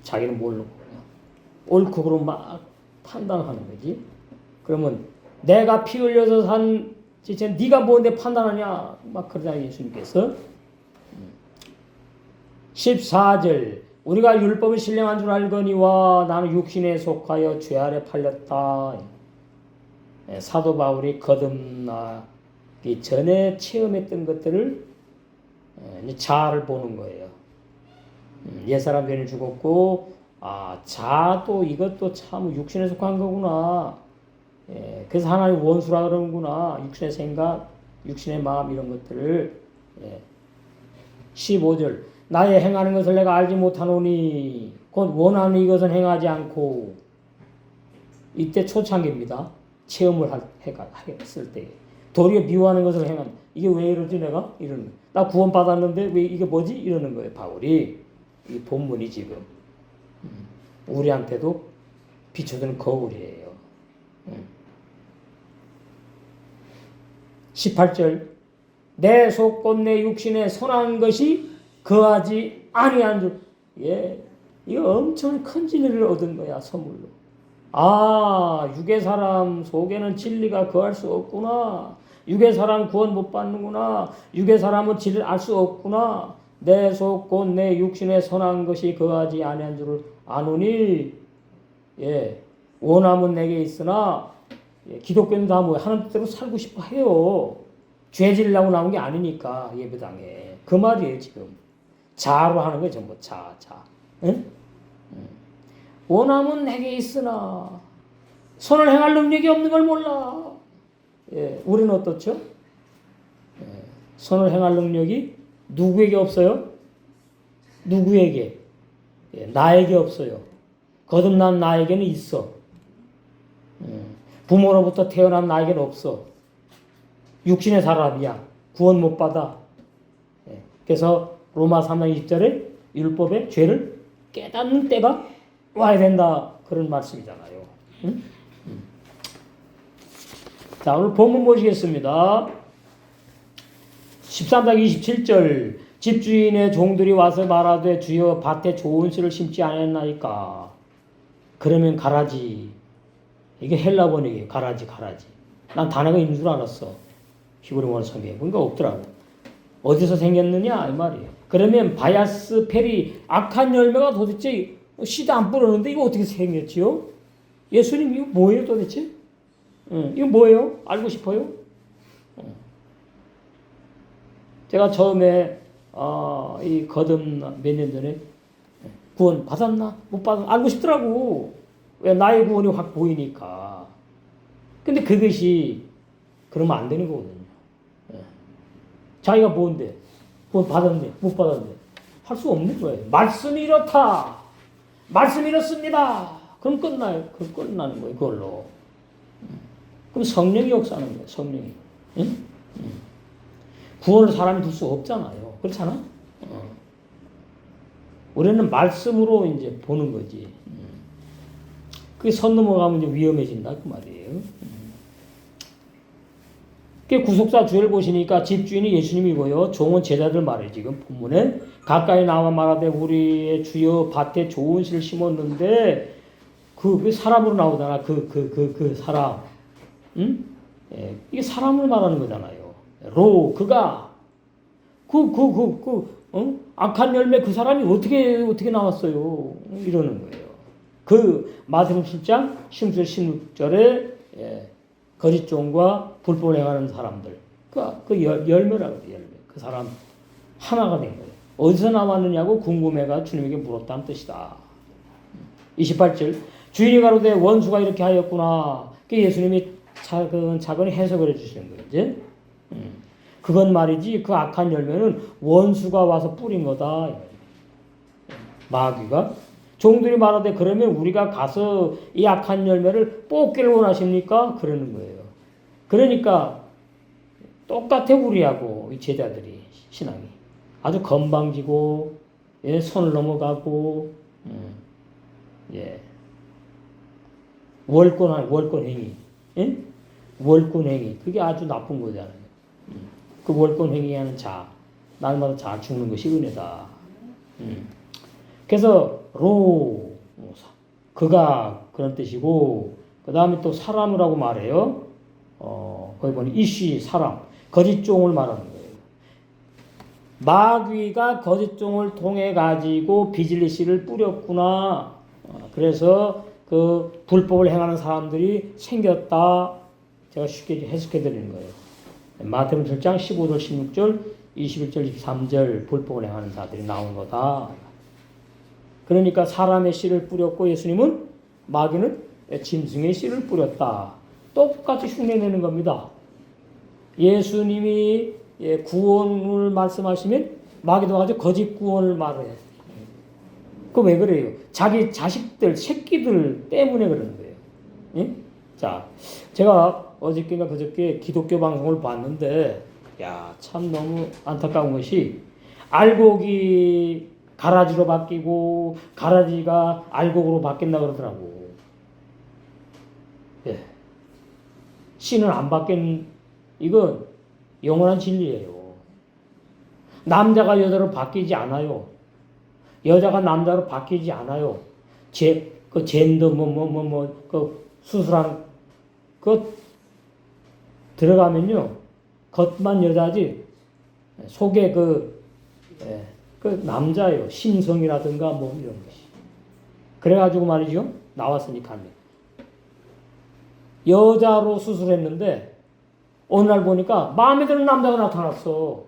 자기는 모르고 옳고 그름 막 판단하는 거지. 그러면 내가 피 흘려서 산 지체 네가 뭔데 판단하냐 막 그러잖아요. 예수님께서. 14절 우리가 율법을 신령한 줄 알거니와 나는 육신에 속하여 죄 아래 팔렸다. 사도 바울이 거듭나기 전에 체험했던 것들을 자아를 보는 거예요. 옛사람 죄는 죽었고 자도 이것도 참 육신에 속한 거구나. 그래서 하나님 원수라 그러는구나. 육신의 생각, 육신의 마음 이런 것들을 15절 나의 행하는 것을 내가 알지 못하노니 곧 원하는 이것은 행하지 않고 이때 초창기입니다. 체험을 했을 때 도리어 미워하는 것을 행한 이게 왜 이러지 내가? 이러는 거예요. 나 구원 받았는데 왜 이게 뭐지? 이러는 거예요. 바울이 이 본문이 지금 우리한테도 비춰주는 거울이에요. 18절 내 속 곧 내 육신에 선한 것이 거하지 아니한 줄. 이거 엄청 큰 진리를 얻은 거야. 선물로. 육의 사람 속에는 진리가 거할 수 없구나. 육의 사람 구원 못 받는구나. 육의 사람은 진리를 알 수 없구나. 내 속 곧 내 육신에 선한 것이 거하지 아니한 줄을 아노니. 원함은 내게 있으나 기독교는 다 뭐 하는 뜻대로 살고 싶어 해요. 죄 지으려고 나온 게 아니니까 예배당에. 그 말이에요 지금. 자로 하는 거예요 전부. 자. 응? 원함은 내게 있으나 선을 행할 능력이 없는 걸 몰라. 우리는 어떻죠? 선을 행할 능력이 누구에게 없어요? 누구에게? 나에게 없어요. 거듭난 나에게는 있어. 부모로부터 태어난 나에게는 없어. 육신의 사람이야. 구원 못 받아. 그래서 로마 3장 20절에 율법의 죄를 깨닫는 때가 와야 된다. 그런 말씀이잖아요. 자, 오늘 본문 보시겠습니다. 13장 27절 집주인의 종들이 와서 말하되 주여 밭에 좋은 씨를 심지 않았나이까. 그러면 가라지. 이게 헬라 번역이에요. 가라지. 난 단어가 있는 줄 알았어. 히브리 원어 성경에 보니까 없더라고. 어디서 생겼느냐 이 말이에요. 그러면 바야스 페리 악한 열매가 도대체 씨도 안 뿌렸는데 이거 어떻게 생겼지요? 예수님 이거 뭐예요 도대체? 이거 뭐예요? 알고 싶어요? 제가 처음에 이 거듭 몇 년 전에 구원 받았나 못 받았나 알고 싶더라고. 왜 나의 구원이 확 보이니까. 근데 그것이 그러면 안 되는 거거든요. 자기가 뭔데? 구원 받았네 못 받았네 할 수 없는 거예요. 말씀이 이렇다. 말씀이 이렇습니다. 그럼 끝나요. 그럼 끝나는 거예요. 그걸로. 그럼 성령이 역사하는 거예요. 성령이. 응? 구원을 사람이 둘 수 없잖아요. 그렇잖아? 우리는 말씀으로 이제 보는 거지. 그게 선 넘어가면 이제 위험해진다. 그 말이에요. 그 구속사 주를 보시니까 집주인이 예수님이고요. 종은 제자들 말이에요. 지금 본문에. 가까이 나와 말하되 우리의 주여 밭에 좋은 씨를 심었는데 그 사람으로 나오잖아. 그 사람. 응? 이게 사람을 말하는 거잖아요. 그가 악한 열매 그 사람이 어떻게 나왔어요? 이러는 거예요. 그 마태복음 7장 16절에 거짓 종과 불법을 행하는 사람들. 그 열매라고 해요. 열매. 그 사람 하나가 된 거예요. 어디서 나왔느냐고 궁금해가 주님에게 물었다는 뜻이다. 28절 주인이 가로되 원수가 이렇게 하였구나. 그 예수님이 차근히 해석을 해주시는 거예요. 이제 그건 말이지 그 악한 열매는 원수가 와서 뿌린 거다. 마귀가 종들이 말하되 그러면 우리가 가서 이 악한 열매를 뽑기를 원하십니까? 그러는 거예요. 그러니까 똑같아 우리하고 이 제자들이 신앙이 아주 건방지고 손을 넘어가고 월권 행위, 월권 행위 그게 아주 나쁜 거잖아요. 그 월권 행위하는 자 날마다 자 죽는 것이 은혜다. 그래서 그가 그런 뜻이고 그 다음에 또 사람이라고 말해요. 거기 보니 이씨 사람 거짓 종을 말하는 거예요. 마귀가 거짓 종을 통해 가지고 비질리 씨를 뿌렸구나. 그래서 그 불법을 행하는 사람들이 생겼다. 제가 쉽게 해석해 드리는 거예요. 마태복음 7장 15절 16절 21절 23절 불법을 행하는 자들이 나온 거다. 그러니까 사람의 씨를 뿌렸고 예수님은 마귀는 짐승의 씨를 뿌렸다. 똑같이 흉내내는 겁니다. 예수님이 구원을 말씀하시면 마귀도 아주 거짓 구원을 말해요. 그 왜 그래요? 자기 자식들, 새끼들 때문에 그러는 거예요. 예? 자, 제가 어저께인가 그저께 기독교 방송을 봤는데, 야, 참 너무 안타까운 것이 알곡이 가라지로 바뀌고 가라지가 알곡으로 바뀐다 그러더라고. 예. 씨는 안 바뀐, 이건 영원한 진리예요. 남자가 여자로 바뀌지 않아요. 여자가 남자로 바뀌지 않아요. 그 젠더 그 수술한 그 들어가면요 겉만 여자지 속에 그 남자예요. 심성이라든가 뭐 이런 것이. 그래가지고 말이죠 나왔으니까 여자로 수술했는데 어느 날 보니까 마음에 드는 남자가 나타났어.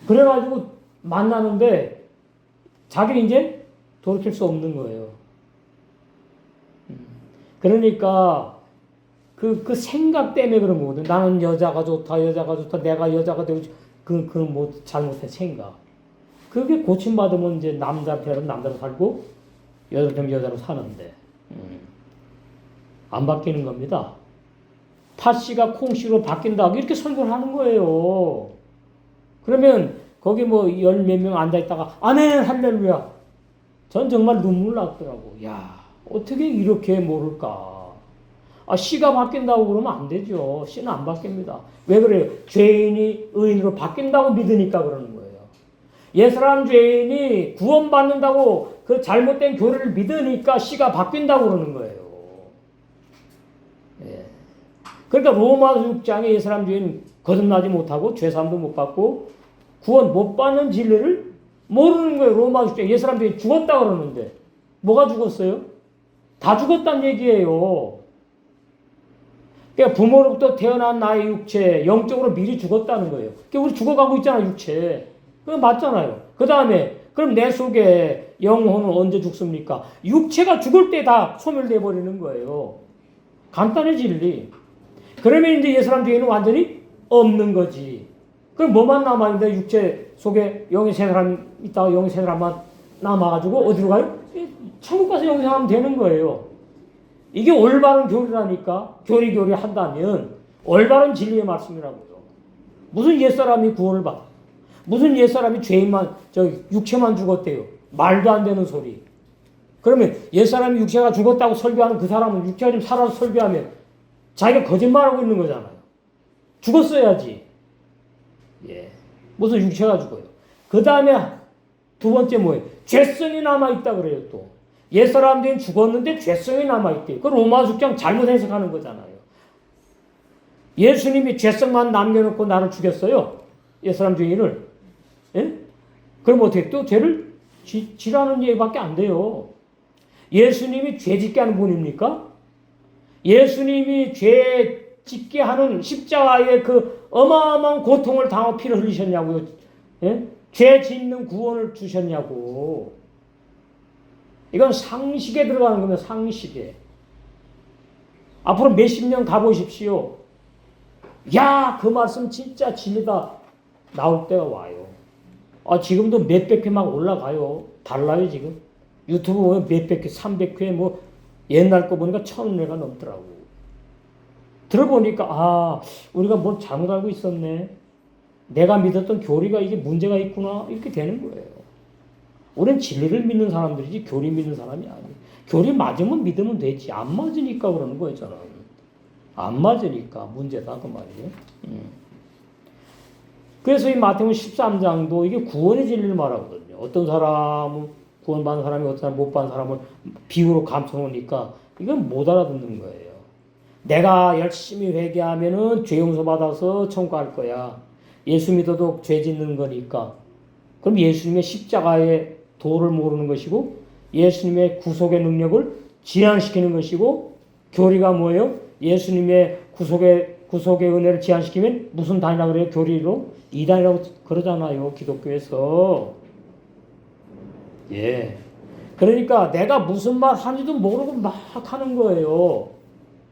그래가지고 만나는데 자기는 이제 돌이킬 수 없는 거예요. 그러니까 그 생각 때문에 그런 거거든. 나는 여자가 좋다, 내가 여자가 되고 뭐 잘못된 생각. 그게 고침받으면 이제 남자한테는 남자로 살고 여자한테는 여자로 사는데 안 바뀌는 겁니다. 팥씨가 콩씨로 바뀐다 이렇게 설교를 하는 거예요. 그러면 거기 뭐 열 몇 명 앉아있다가 아멘 할렐루야. 전 정말 눈물 났더라고. 야 어떻게 이렇게 모를까. 씨가 바뀐다고 그러면 안 되죠. 씨는 안 바뀝니다. 왜 그래요? 죄인이 의인으로 바뀐다고 믿으니까 그러는 거예요. 예사람 죄인이 구원받는다고 그 잘못된 교리를 믿으니까 씨가 바뀐다고 그러는 거예요. 예. 그러니까 로마서 6장에 예사람 죄인 거듭나지 못하고 죄사함도 못 받고 구원 못 받는 진리를 모르는 거예요. 로마서 6장 예사람 죄인 죽었다 그러는데 뭐가 죽었어요? 다 죽었다는 얘기예요. 그러니까 부모로부터 태어난 나의 육체 영적으로 미리 죽었다는 거예요. 그러니까 우리 죽어가고 있잖아 육체. 그거 맞잖아요. 그 다음에 그럼 내 속에 영혼은 언제 죽습니까? 육체가 죽을 때 다 소멸돼 버리는 거예요. 간단해 진리. 그러면 이제 예사람 죄인은 완전히 없는 거지. 그럼 뭐만 남아있는데 육체 속에 영의 세 사람 있다가 영의 세 사람만 남아가지고 어디로 가요? 천국 가서 영생하면 되는 거예요. 이게 올바른 교리라니까. 교리 한다면 올바른 진리의 말씀이라고요. 무슨 옛사람이 구원을 받아. 무슨 옛사람이 죄인만 육체만 죽었대요. 말도 안 되는 소리. 그러면 옛사람이 육체가 죽었다고 설교하는 그 사람은 육체가 좀 살아서 설교하면 자기가 거짓말하고 있는 거잖아요. 죽었어야지. 예. 무슨 육체가 죽어요. 그 다음에 두 번째 뭐예요? 죄성이 남아있다 그래요 또. 옛사람들은 죽었는데 죄성이 남아있대요. 그 로마서 6장 잘못 해석하는 거잖아요. 예수님이 죄성만 남겨놓고 나를 죽였어요. 옛사람 죄인을. 예? 그럼 어떻게 또 죄를 지라는 얘기밖에 안 돼요. 예수님이 죄 짓게 하는 분입니까? 예수님이 죄 짓게 하는 십자가의 그 어마어마한 고통을 당하고 피를 흘리셨냐고요. 예? 죄 짓는 구원을 주셨냐고. 이건 상식에 들어가는 겁니다. 상식에. 앞으로 몇십 년 가보십시오. 야, 그 말씀 진짜 진리다. 나올 때가 와요. 지금도 몇백 회 막 올라가요. 달라요, 지금. 유튜브 보면 몇백 회, 300회, 뭐, 옛날 거 보니까 1000회가 넘더라고. 들어보니까, 우리가 뭘 잘못 알고 있었네. 내가 믿었던 교리가 이게 문제가 있구나. 이렇게 되는 거예요. 우리는 진리를 믿는 사람들이지 교리 믿는 사람이 아니에요. 교리 맞으면 믿으면 되지. 안 맞으니까 그러는 거였잖아요. 안 맞으니까 문제다 그 말이에요. 그래서 이 마태복음 13장도 이게 구원의 진리를 말하거든요. 어떤 사람은 구원받은 사람이 어떤 사람 못 받은 사람을 비유로 감춰놓으니까 이건 못 알아듣는 거예요. 내가 열심히 회개하면은 죄 용서 받아서 천국 갈 거야. 예수 믿어도 죄 짓는 거니까. 그럼 예수님의 십자가의 도를 모르는 것이고 예수님의 구속의 능력을 지향시키는 것이고 교리가 뭐예요? 예수님의 구속의 은혜를 지향시키면 무슨 단이라고 그래요? 교리로? 이단이라고 그러잖아요. 기독교에서. 예. 그러니까 내가 무슨 말 하는지도 모르고 막 하는 거예요.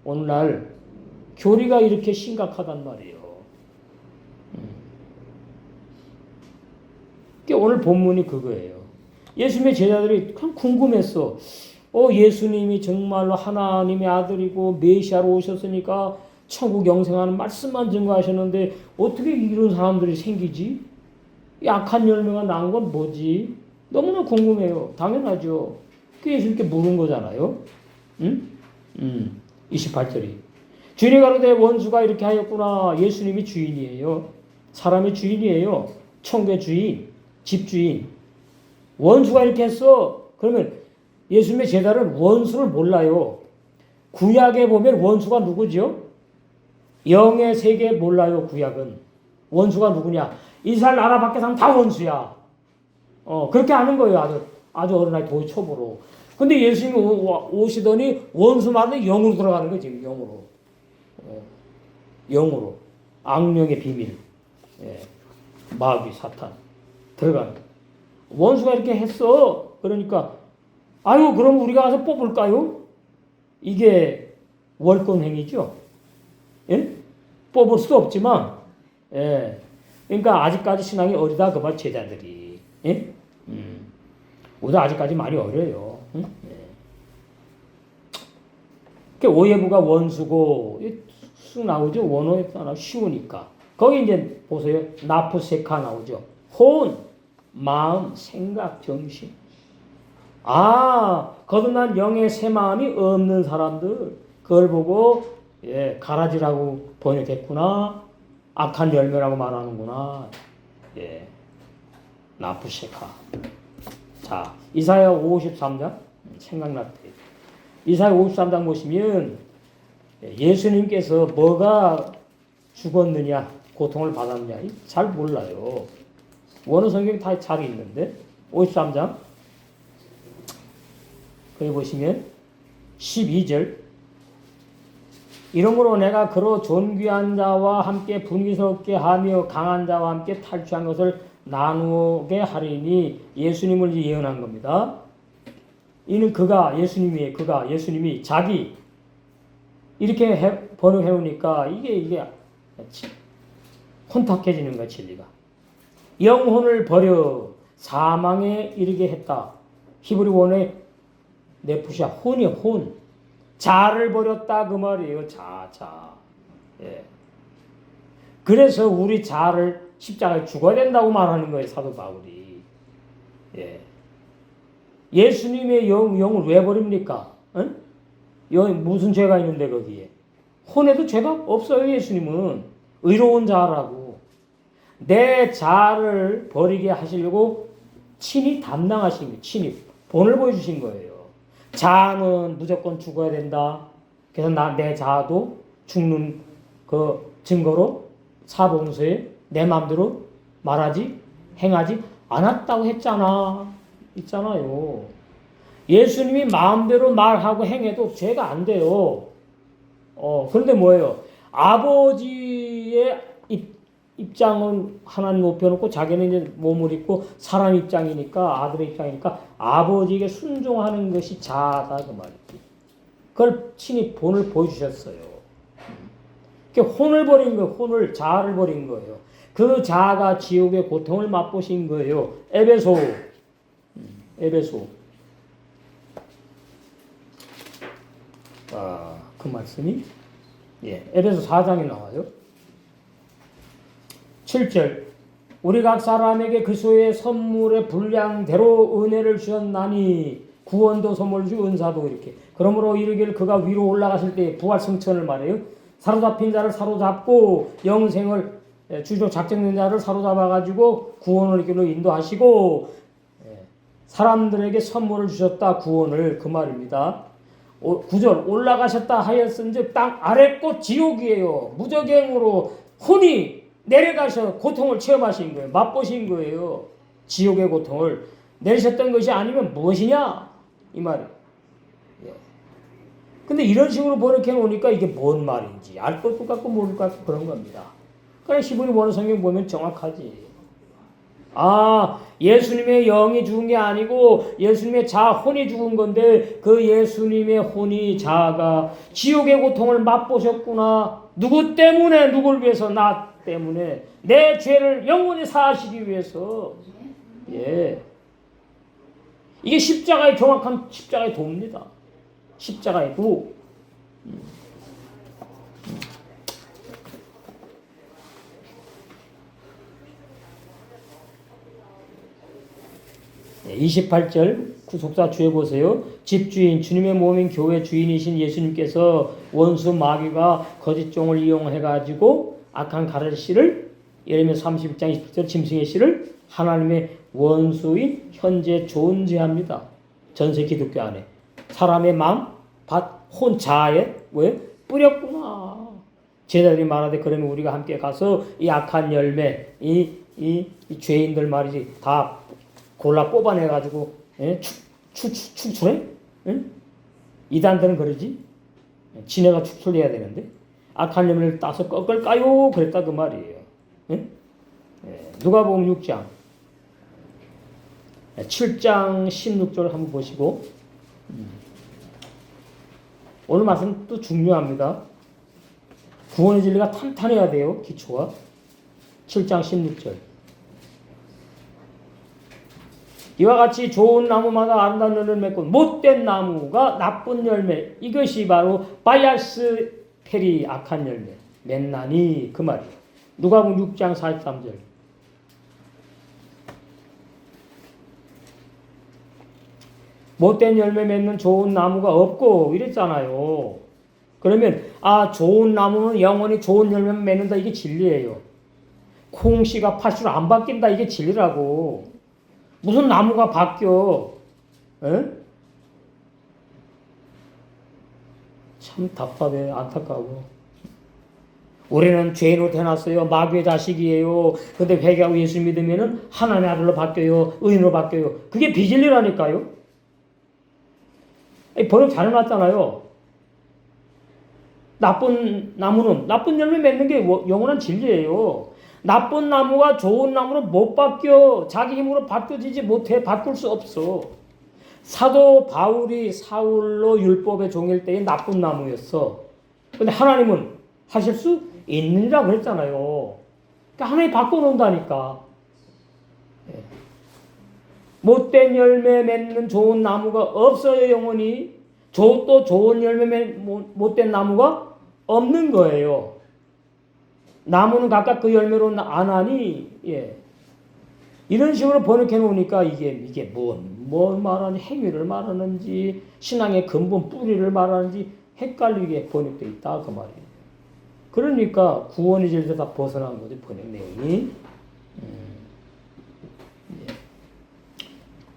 오늘날 교리가 이렇게 심각하단 말이에요. 오늘 본문이 그거예요. 예수님의 제자들이 그냥 궁금했어. 예수님이 정말로 하나님의 아들이고 메시아로 오셨으니까 천국 영생하는 말씀만 증거하셨는데 어떻게 이런 사람들이 생기지? 약한 열매가 난 건 뭐지? 너무나 궁금해요. 당연하죠. 그 예수님께 물은 거잖아요. 응? 28절이. 주인이 가로되 원수가 이렇게 하였구나. 예수님이 주인이에요. 사람의 주인이에요. 천국의 주인, 집주인. 원수가 이렇게 했어. 그러면 예수님의 제자는 원수를 몰라요. 구약에 보면 원수가 누구죠? 영의 세계 몰라요. 구약은. 원수가 누구냐? 이스라엘 나라 밖에 사람 다 원수야. 그렇게 하는 거예요. 아주 어린 나이 도의 초보로. 근데 예수님이 오시더니 원수 말은 영으로 들어가는 거지. 영으로. 영으로. 악령의 비밀. 예. 마귀 사탄. 들어가는 거예요. 원수가 이렇게 했어. 그러니까 아유 그럼 우리가 가서 뽑을까요? 이게 월권행위죠. 예? 뽑을 수도 없지만 예. 그러니까 아직까지 신앙이 어리다 그 말 제자들이. 예? 우리도 아직까지 많이 어려요. 응? 예. 오예부가 원수고 쑥 나오죠. 원어에 나와 쉬우니까. 거기 이제 보세요. 나프세카 나오죠. 혼, 마음, 생각, 정신. 거듭난 영의 새 마음이 없는 사람들 그걸 보고 가라지라고 번역했구나. 악한 열매라고 말하는구나. 예. 나프세카. 자, 이사야 53장 생각났대. 이사야 53장 보시면 예수님께서 뭐가 죽었느냐, 고통을 받았느냐 잘 몰라요. 원어 성경이 다 잘 있는데 53장 거기 보시면 12절 이러므로 내가 그로 존귀한 자와 함께 분기스럽게 하며 강한 자와 함께 탈취한 것을 나누게 하리니 예수님을 예언한 겁니다. 이는 예수님이 자기 이렇게 번역해오니까 이게 혼탁해지는 거야 진리가. 영혼을 버려 사망에 이르게 했다. 히브리 원어의 네푸샤 혼이요 혼. 자를 버렸다 그 말이에요. 자. 예. 그래서 우리 자를 십자가에 죽어야 된다고 말하는 거예요 사도 바울이. 예. 예수님의 영을 왜 버립니까? 응? 무슨 죄가 있는데 거기에? 혼에도 죄가 없어요. 예수님은 의로운 자라고. 내 자를 버리게 하시려고 친히 담당하신 거예요. 친히 본을 보여주신 거예요. 자는 무조건 죽어야 된다. 그래서 내 자도 죽는 그 증거로 사봉서에 내 마음대로 말하지 행하지 않았다고 있잖아요. 예수님이 마음대로 말하고 행해도 죄가 안 돼요. 그런데 뭐예요? 아버지의 입장은 하나님 높여놓고 자기는 이제 몸을 입고 사람 입장이니까 아들의 입장이니까 아버지에게 순종하는 것이 자다 그 말이지. 그걸 친히 본을 보여주셨어요. 혼을 버린 거예요. 자아를 버린 거예요. 그 자아가 지옥의 고통을 맛보신 거예요. 에베소. 그 말씀이 에베소 4장에 나와요. 7절 우리 각 사람에게 그 소의 선물의 분량대로 은혜를 주셨나니 구원도 선물 주고 은사도 이렇게. 그러므로 이르기를 그가 위로 올라갔을 때 부활 승천을 말해요. 사로잡힌 자를 사로잡고 영생을 주로 작정된 자를 사로잡아가지고 구원을 길로 인도하시고 사람들에게 선물을 주셨다. 구원을 그 말입니다. 9절 올라가셨다 하였은즉 땅 아랫곳 지옥이에요. 무저갱으로 혼이 내려가셔 고통을 체험하신 거예요. 맛보신 거예요. 지옥의 고통을 내리셨던 것이 아니면 무엇이냐 이 말이에요. 예. 근데 이런 식으로 번역해 놓으니까 이게 뭔 말인지 알 것도 같고 모를 것 같고 그런 겁니다. 그러니까 히브리 원어 성경 보면 정확하지. 예수님의 영이 죽은 게 아니고 예수님의 혼이 죽은 건데 그 예수님의 혼이 자아가 지옥의 고통을 맛보셨구나. 누구 때문에? 누굴 위해서? 나 때문에. 내 죄를 영원히 사하시기 위해서. 예. 이게 십자가의 정확한 십자가의 도입니다. 십자가의 도. 28절 구속사 주에 보세요. 집주인 주님의 몸인 교회 주인이신 예수님께서 원수 마귀가 거짓 종을 이용해가지고 악한 가르 씨를 예레미야 32장 27절 짐승의 씨를 하나님의 원수인 현재 존재합니다. 전세 기독교 안에 사람의 마음, 혼, 자아에 왜 뿌렸구나. 제자들이 말하되 그러면 우리가 함께 가서 이 악한 열매, 이 죄인들 말이지 다 골라 뽑아내가지고 축출해? 이단들은 그러지? 지네가 축출해야 되는데 악한 열매를 따서 꺾을까요? 그랬다 그 말이에요. 누가복음 6장 7장 16절 한번 보시고 오늘 말씀 또 중요합니다. 구원의 진리가 탄탄해야 돼요. 기초가 7장 16절 이와 같이 좋은 나무마다 아름다운 열매를 맺고 못된 나무가 나쁜 열매 이것이 바로 바이아스 페리 악한 열매 맺나니 그 말이에요. 누가복음 6장 43절 못된 열매 맺는 좋은 나무가 없고 이랬잖아요. 그러면 좋은 나무는 영원히 좋은 열매 맺는다 이게 진리예요. 콩씨가 팥씨로 안 바뀐다 이게 진리라고. 무슨 나무가 바뀌어? 에? 참 답답해, 안타까워. 우리는 죄인으로 태어났어요. 마귀의 자식이에요. 근데 회개하고 예수 믿으면은 하나님의 아들로 바뀌어요. 의인으로 바뀌어요. 그게 비진리라니까요. 번역 잘해놨잖아요. 나쁜 나무는 나쁜 열매 맺는 게 영원한 진리예요. 나쁜 나무가 좋은 나무로 못 바뀌어. 자기 힘으로 바뀌어지지 못해. 바꿀 수 없어. 사도 바울이 사울로 율법의 종일 때에 나쁜 나무였어. 근데 하나님은 하실 수 있느니라 그랬잖아요. 그러니까 하나님이 바꿔놓는다니까. 못된 열매 맺는 좋은 나무가 없어요. 영원히. 또 좋은 열매 못된 나무가 없는 거예요. 나무는 각각 그 열매로 안 하니, 이런 식으로 번역해 놓으니까 이게 뭘 말하는지, 행위를 말하는지, 신앙의 근본 뿌리를 말하는지 헷갈리게 번역되어 있다. 그 말이에요. 그러니까 구원의 질서 다 벗어난 거지, 번역 내용이.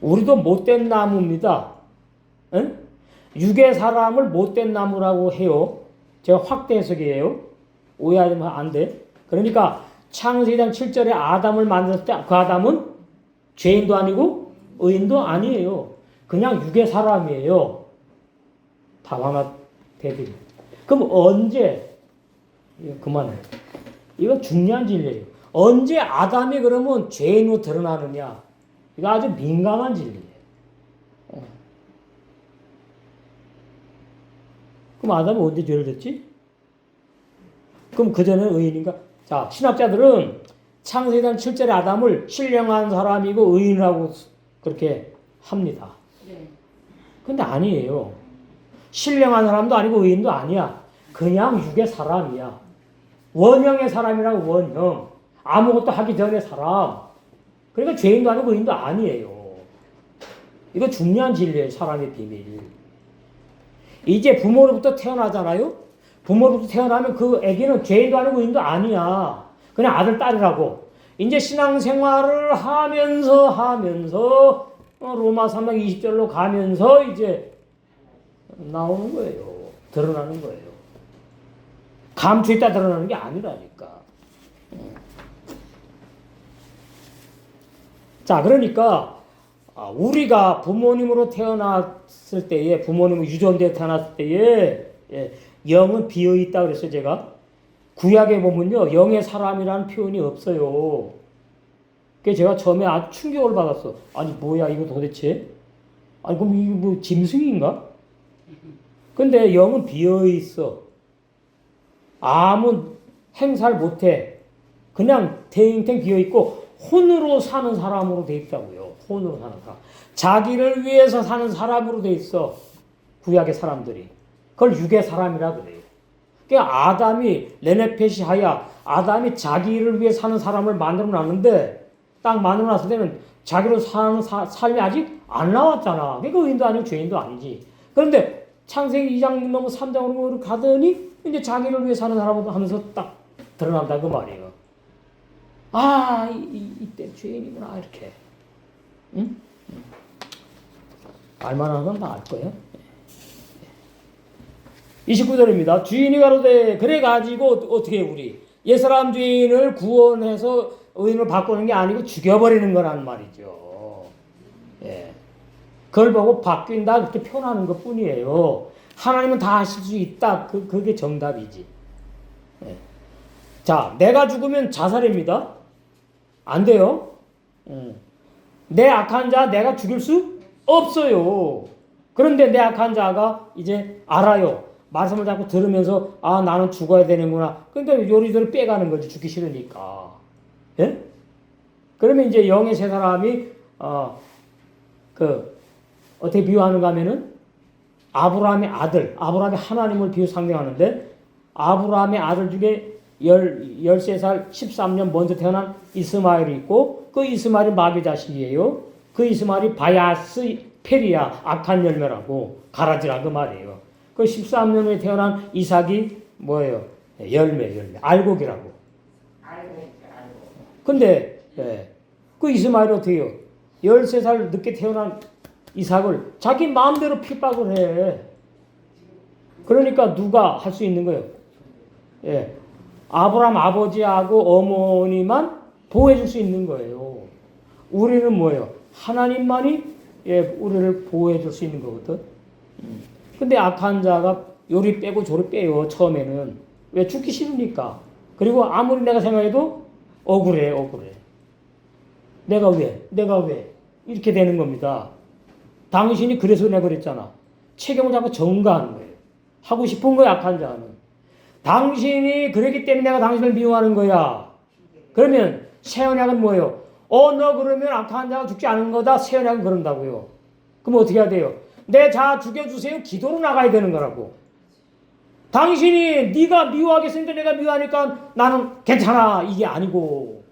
우리도 못된 나무입니다. 육의 사람을 못된 나무라고 해요. 제가 확대 해석이에요. 오해하면 안 돼. 그러니까 창세기 2장 7절에 아담을 만들었을 때 그 아담은 죄인도 아니고 의인도 아니에요. 그냥 육의 사람이에요. 답 하나 대드립니다. 그럼 언제 그만해. 이거 중요한 진리예요. 언제 아담이 그러면 죄인으로 드러나느냐. 이거 아주 민감한 진리예요. 그럼 아담이 언제 죄를 졌지? 그럼 그전에는 의인인가? 자, 신학자들은 창세기 7절에 아담을 신령한 사람이고 의인이라고 그렇게 합니다. 근데 아니에요. 신령한 사람도 아니고 의인도 아니야. 그냥 육의 사람이야. 원형의 사람이라고 원형. 아무것도 하기 전에 사람. 그러니까 죄인도 아니고 의인도 아니에요. 이거 중요한 진리예요. 사람의 비밀. 이제 부모로부터 태어나잖아요. 부모로부터 태어나면 그 애기는 죄인도 아니고 의인도 아니야. 그냥 아들, 딸이라고. 이제 신앙생활을 하면서 로마 3장 20절로 가면서 이제 나오는 거예요. 드러나는 거예요. 감추있다 드러나는 게 아니라니까. 자, 그러니까 우리가 부모님으로 태어났을 때에, 부모님은 유전되어 태어났을 때에 영은 비어 있다 그랬어요, 제가. 구약에 보면요, 영의 사람이라는 표현이 없어요. 그래서 제가 처음에 아주 충격을 받았어. 아니, 뭐야, 이거 도대체? 아니, 그럼 이거 뭐 짐승인가? 근데 영은 비어 있어. 아무 행사를 못해. 그냥 탱탱 비어 있고, 혼으로 사는 사람으로 돼 있다고요. 혼으로 사는 사람. 자기를 위해서 사는 사람으로 돼 있어. 구약의 사람들이. 그걸 육의 사람이라 그래요. 그러니까 아담이 레네펫이 하야 아담이 자기를 위해 사는 사람을 만들어 놨는데 딱 만들어 놨을 때는 자기로 사는 삶이 아직 안 나왔잖아. 그러니까 의인도 아니고 죄인도 아니지. 그런데 창세기 2장 넘어 3장으로 가더니 이제 자기를 위해 사는 사람으로 하면서 딱 드러난다 그 말이에요. 아, 이때 죄인이구나 이렇게. 응? 알만한 건 다 알 거예요. 29절입니다. 주인이 가로되 그래 가지고 어떻게 우리 옛사람 주인을 구원해서 의인을 바꾸는 게 아니고 죽여버리는 거란 말이죠. 예. 그걸 보고 바뀐다 그렇게 표현하는 것 뿐이에요. 하나님은 다 하실 수 있다. 그게 정답이지. 예. 자, 내가 죽으면 자살입니다. 안 돼요. 내 악한 자 내가 죽일 수 없어요. 그런데 내 악한 자가 이제 알아요. 말씀을 자꾸 들으면서 아 나는 죽어야 되는구나. 그러니까 요리조리 빼가는 거지. 죽기 싫으니까. 예? 그러면 이제 영의 세 사람이 어떻게 비유하는가 하면은 아브라함의 아들, 아브라함이 하나님을 비유 상징하는데 아브라함의 아들 중에 13살 13년 먼저 태어난 이스마엘이 있고 그 이스마엘이 마귀 자식이에요. 그 이스마엘이 바야스 페리야 악한 열매라고 가라지라 그 말이에요. 그 13년 후에 태어난 이삭이 뭐예요? 열매 알곡이라고. 근데 그 이스마엘이 어떻게 해요? 13살 늦게 태어난 이삭을 자기 마음대로 핍박을 해. 그러니까 누가 할 수 있는 거예요? 예. 아브라함 아버지하고 어머니만 보호해 줄 수 있는 거예요. 우리는 뭐예요? 하나님만이 우리를 보호해 줄 수 있는 거거든. 근데 악한 자가 요리 빼고 저리 빼요. 처음에는. 왜? 죽기 싫으니까. 그리고 아무리 내가 생각해도 억울해. 내가 왜? 이렇게 되는 겁니다. 당신이 그래서 내가 그랬잖아. 책임을 자꾸 전가하는 거예요. 하고 싶은 거야, 악한 자는. 당신이 그랬기 때문에 내가 당신을 미워하는 거야. 그러면 새 언약은 뭐예요? 너 그러면 악한 자가 죽지 않은 거다. 새 언약은 그런다고요. 그럼 어떻게 해야 돼요? 내 자 죽여주세요. 기도로 나가야 되는 거라고. 당신이 네가 미워하겠으니까 내가 미워하니까 나는 괜찮아. 이게 아니고.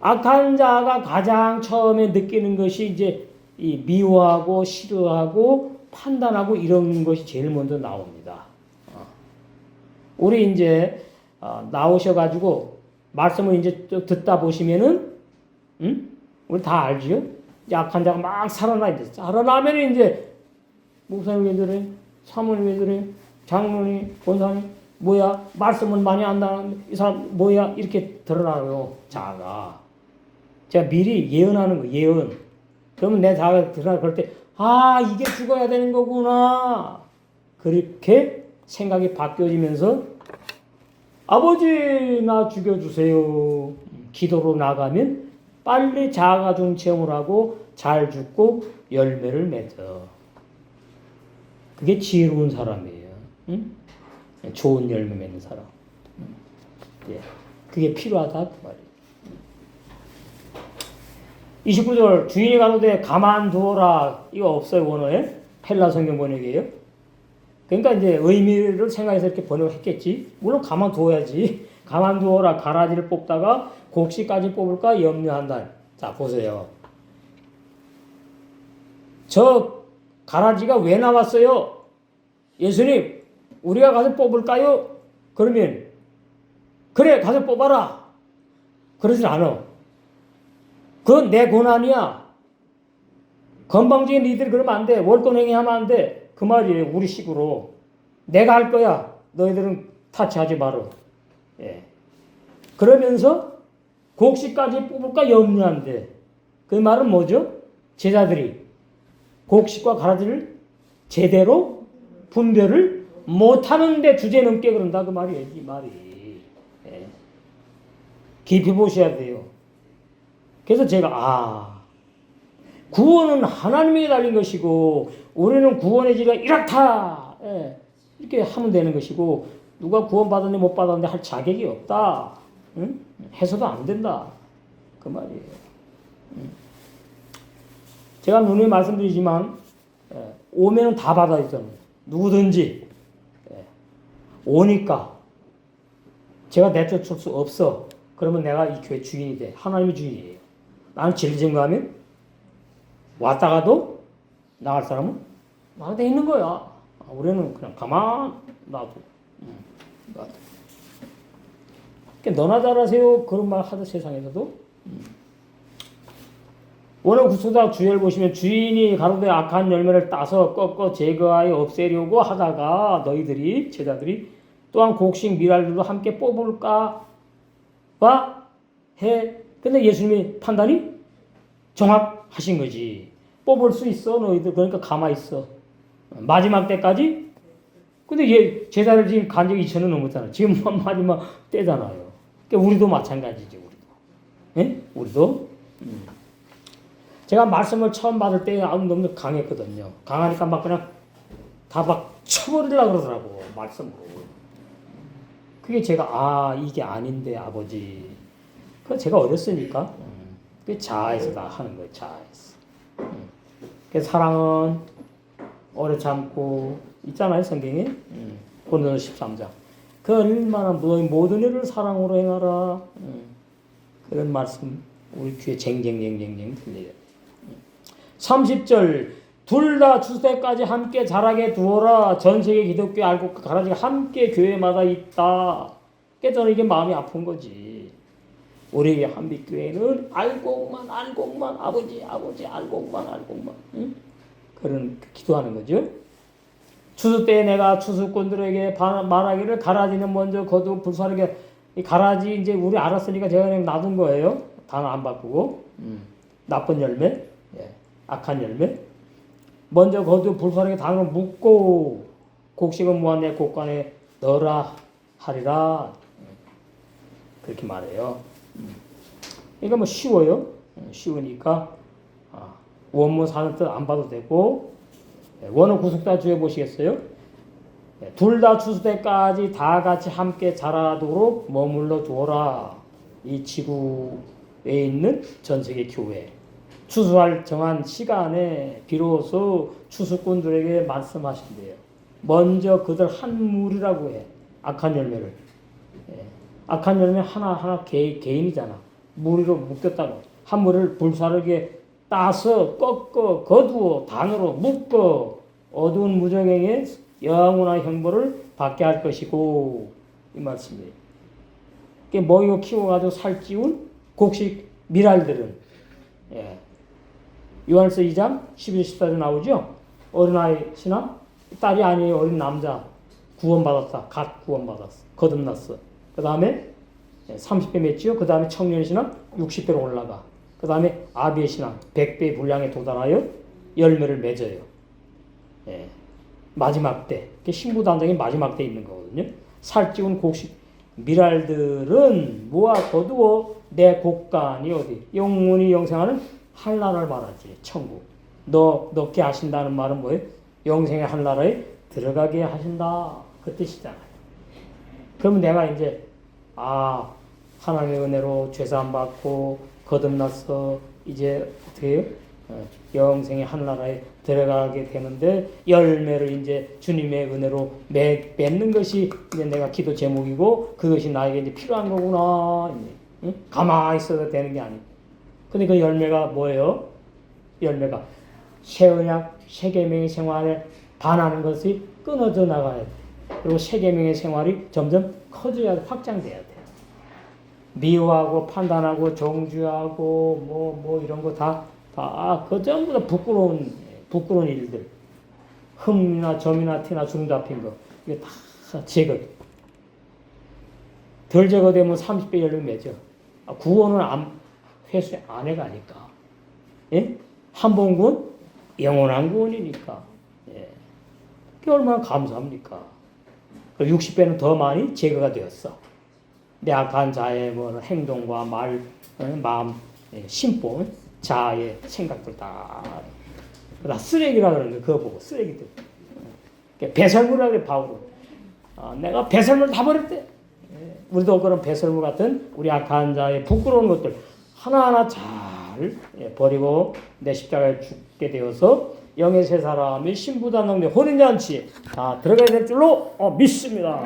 악한 자가 가장 처음에 느끼는 것이 이제 이 미워하고 싫어하고 판단하고 이런 것이 제일 먼저 나옵니다. 우리 이제 나오셔가지고 말씀을 이제 듣다 보시면은 우리 다 알지요? 악한 자가 막 살아나면 이제 목사님 왜 그래? 사모님 왜 그래? 장로님, 권사님 뭐야? 말씀을 많이 안다는데 이 사람 뭐야? 이렇게 드러나요. 자가. 제가 미리 예언하는 거 예언. 그러면 내 자가 드러나 그럴 때 이게 죽어야 되는 거구나. 그렇게 생각이 바뀌어지면서 아버지 나 죽여주세요. 기도로 나가면 빨리 자아가중 체험을 하고 잘 죽고 열매를 맺어. 그게 지혜로운 사람이에요. 응? 좋은 열매 맺는 사람. 예. 그게 필요하다 그 말이에요. 29절 주인이 가로되 가만두어라. 이거 없어요 원어에. 펠라 성경 번역이에요. 그러니까 이제 의미를 생각해서 이렇게 번역했겠지. 물론 가만두어야지. 가만두어라. 가라지를 뽑다가 곡식까지 뽑을까 염려한다. 자 보세요. 저 가라지가 왜 나왔어요? 예수님 우리가 가서 뽑을까요? 그러면 그래 가서 뽑아라. 그러진 않아. 그건 내 고난이야. 건방지게 니들이 그러면 안 돼. 월권행위 하면 안 돼. 그 말이에요. 우리 식으로. 내가 할 거야. 너희들은 타치하지 마라. 예. 그러면서 곡식까지 뽑을까 염려한데 그 말은 뭐죠? 제자들이 곡식과 가라지를 제대로 분별을 못하는데 주제넘게 그런다 그 말이에요. 이 말이. 예. 깊이 보셔야 돼요. 그래서 제가 구원은 하나님에게 달린 것이고 우리는 구원의 질이 이렇다. 예. 이렇게 하면 되는 것이고 누가 구원받았네 못 받았네 할 자격이 없다. 응? 해서도 안 된다. 그 말이에요. 제가 누누이 말씀드리지만 오면은 다 받아야 되잖아요. 누구든지 오니까 제가 내쫓을 수 없어. 그러면 내가 이 교회 주인이 돼. 하나님이 주인이에요. 나는 진리증거하면 왔다가도 나갈 사람은 나한테 있는 거야. 우리는 그냥 가만 놔둬. 놔둬. 너나 잘하세요. 그런 말 하던 세상에서도. 오늘 구속사 주의를 보시면 주인이 가로되 악한 열매를 따서 꺾어 제거하여 없애려고 하다가 너희들이 제자들이 또한 곡식 미랄들도 함께 뽑을까 봐 해. 근데 예수님이 판단이 정확하신 거지. 뽑을 수 있어 너희들. 그러니까 가만히 있어. 마지막 때까지. 근데 얘 제자들 지금 간 적이 2000년 넘었잖아. 지금 마지막 때잖아요. 그러니까 우리도 마찬가지지. 우리도. 예? 우리도. 제가 말씀을 처음 받을 때 너무 강했거든요. 강하니까 막 그냥 다 막 쳐버리려고 그러더라고. 말씀으로. 그게 제가 이게 아닌데 아버지. 그 제가 어렸으니까. 그게 자아에서 다 하는 거예요. 자아에서. 그 사랑은 오래 참고 있잖아요. 성경에. 고린도서 13장. 그 얼마나 모든 일을 사랑으로 행하라. 그런 말씀 우리 귀에 쟁쟁쟁쟁쟁 들려요. 30절 둘 다 주세까지 함께 자라게 두어라. 전 세계 기독교 알고 가라지가 함께 교회마다 있다. 그래서 저는 이게 마음이 아픈 거지. 우리 한빛교회는 알고만 아버지 알고만 응? 그런 기도하는 거죠. 추수 때 내가 추수꾼들에게 말하기를 가라지는 먼저 거두 불사르게 이 가라지 이제 우리 알았으니까 제가 그냥 놔둔 거예요. 단어 안 바꾸고 나쁜 열매, 악한 열매. 먼저 거두 불사르게 단어를 묶고 곡식은 모아 내 곡간에 넣으라 하리라. 그렇게 말해요. 이거 뭐 쉬워요. 쉬우니까 원문 사는 뜻 안 봐도 되고 원어 구속사 주해 보시겠어요? 둘 다 추수 때까지 다 같이 함께 자라도록 머물러 두어라. 이 지구에 있는 전 세계 교회 추수할 정한 시간에 비로소 추수꾼들에게 말씀하신대요. 먼저 그들 한 무리라고 해. 악한 열매를. 악한 열매 하나하나 개인이잖아. 무리로 묶였다고. 한 무리를 불사르게 따서 꺾어 거두어 단으로 묶어 어두운 무정행에 영원한 형벌을 받게 할 것이고 이 말씀이에요. 뭐 이거 키워가지고 살찌운 곡식 미랄들은 요한서 2장 12절 14절 나오죠. 어린아이 신앙 딸이 아니에요. 어린 남자 구원받았다. 갓 구원받았어. 거듭났어. 그 다음에 30배 맺지요. 그 다음에 청년 신앙 60배로 올라가. 그 다음에 아비의 신앙 100배의 분량에 도달하여 열매를 맺어요. 마지막 때. 신부 단장이 마지막 때 있는 거거든요. 살찌운 곡식 미랄들은 모아 거두어 내 곡간이 어디 영원히 영생하는 한나라를 말하지. 천국. 넣게 하신다는 말은 뭐예요? 영생의 한나라에 들어가게 하신다. 그 뜻이잖아요. 그러면 내가 이제 하나님의 은혜로 죄사함 받고 거듭났어. 이제 어떻게 해요? 영생의 한나라에 들어가게 되는데 열매를 이제 주님의 은혜로 맺는 것이 이제 내가 기도 제목이고 그것이 나에게 이제 필요한 거구나. 응? 가만히 있어도 되는 게 아니고. 근데 그 열매가 뭐예요? 열매가 새 언약, 새 계명의 생활에 반하는 것이 끊어져 나가야 돼. 그리고 새 계명의 생활이 점점 커져야 돼. 확장돼야 돼. 미워하고 판단하고 정죄하고 뭐 이런 거 다 그 전부 다 부끄러운 일들. 흠이나 점이나 티나 주름 잡힌 거. 이게 다 제거. 덜 제거되면 30배 연료 매죠. 구원은 회수 안 해가니까. 예? 한 번 구원? 영원한 구원이니까. 예. 그게 얼마나 감사합니까? 60배는 더 많이 제거가 되었어. 내 악한 자의 뭐 행동과 말, 마음, 심본, 자아의 생각들 다 쓰레기라 그러는 거 그거 보고 쓰레기들. 배설물이라고 해 바울은. 내가 배설물 다 버렸대. 우리도 그런 배설물 같은 우리 악한 자의 부끄러운 것들 하나하나 잘 버리고 내 십자가에 죽게 되어서 영의 새 사람이 신부단 능력 혼인잔치 다 들어가야 될 줄로 믿습니다.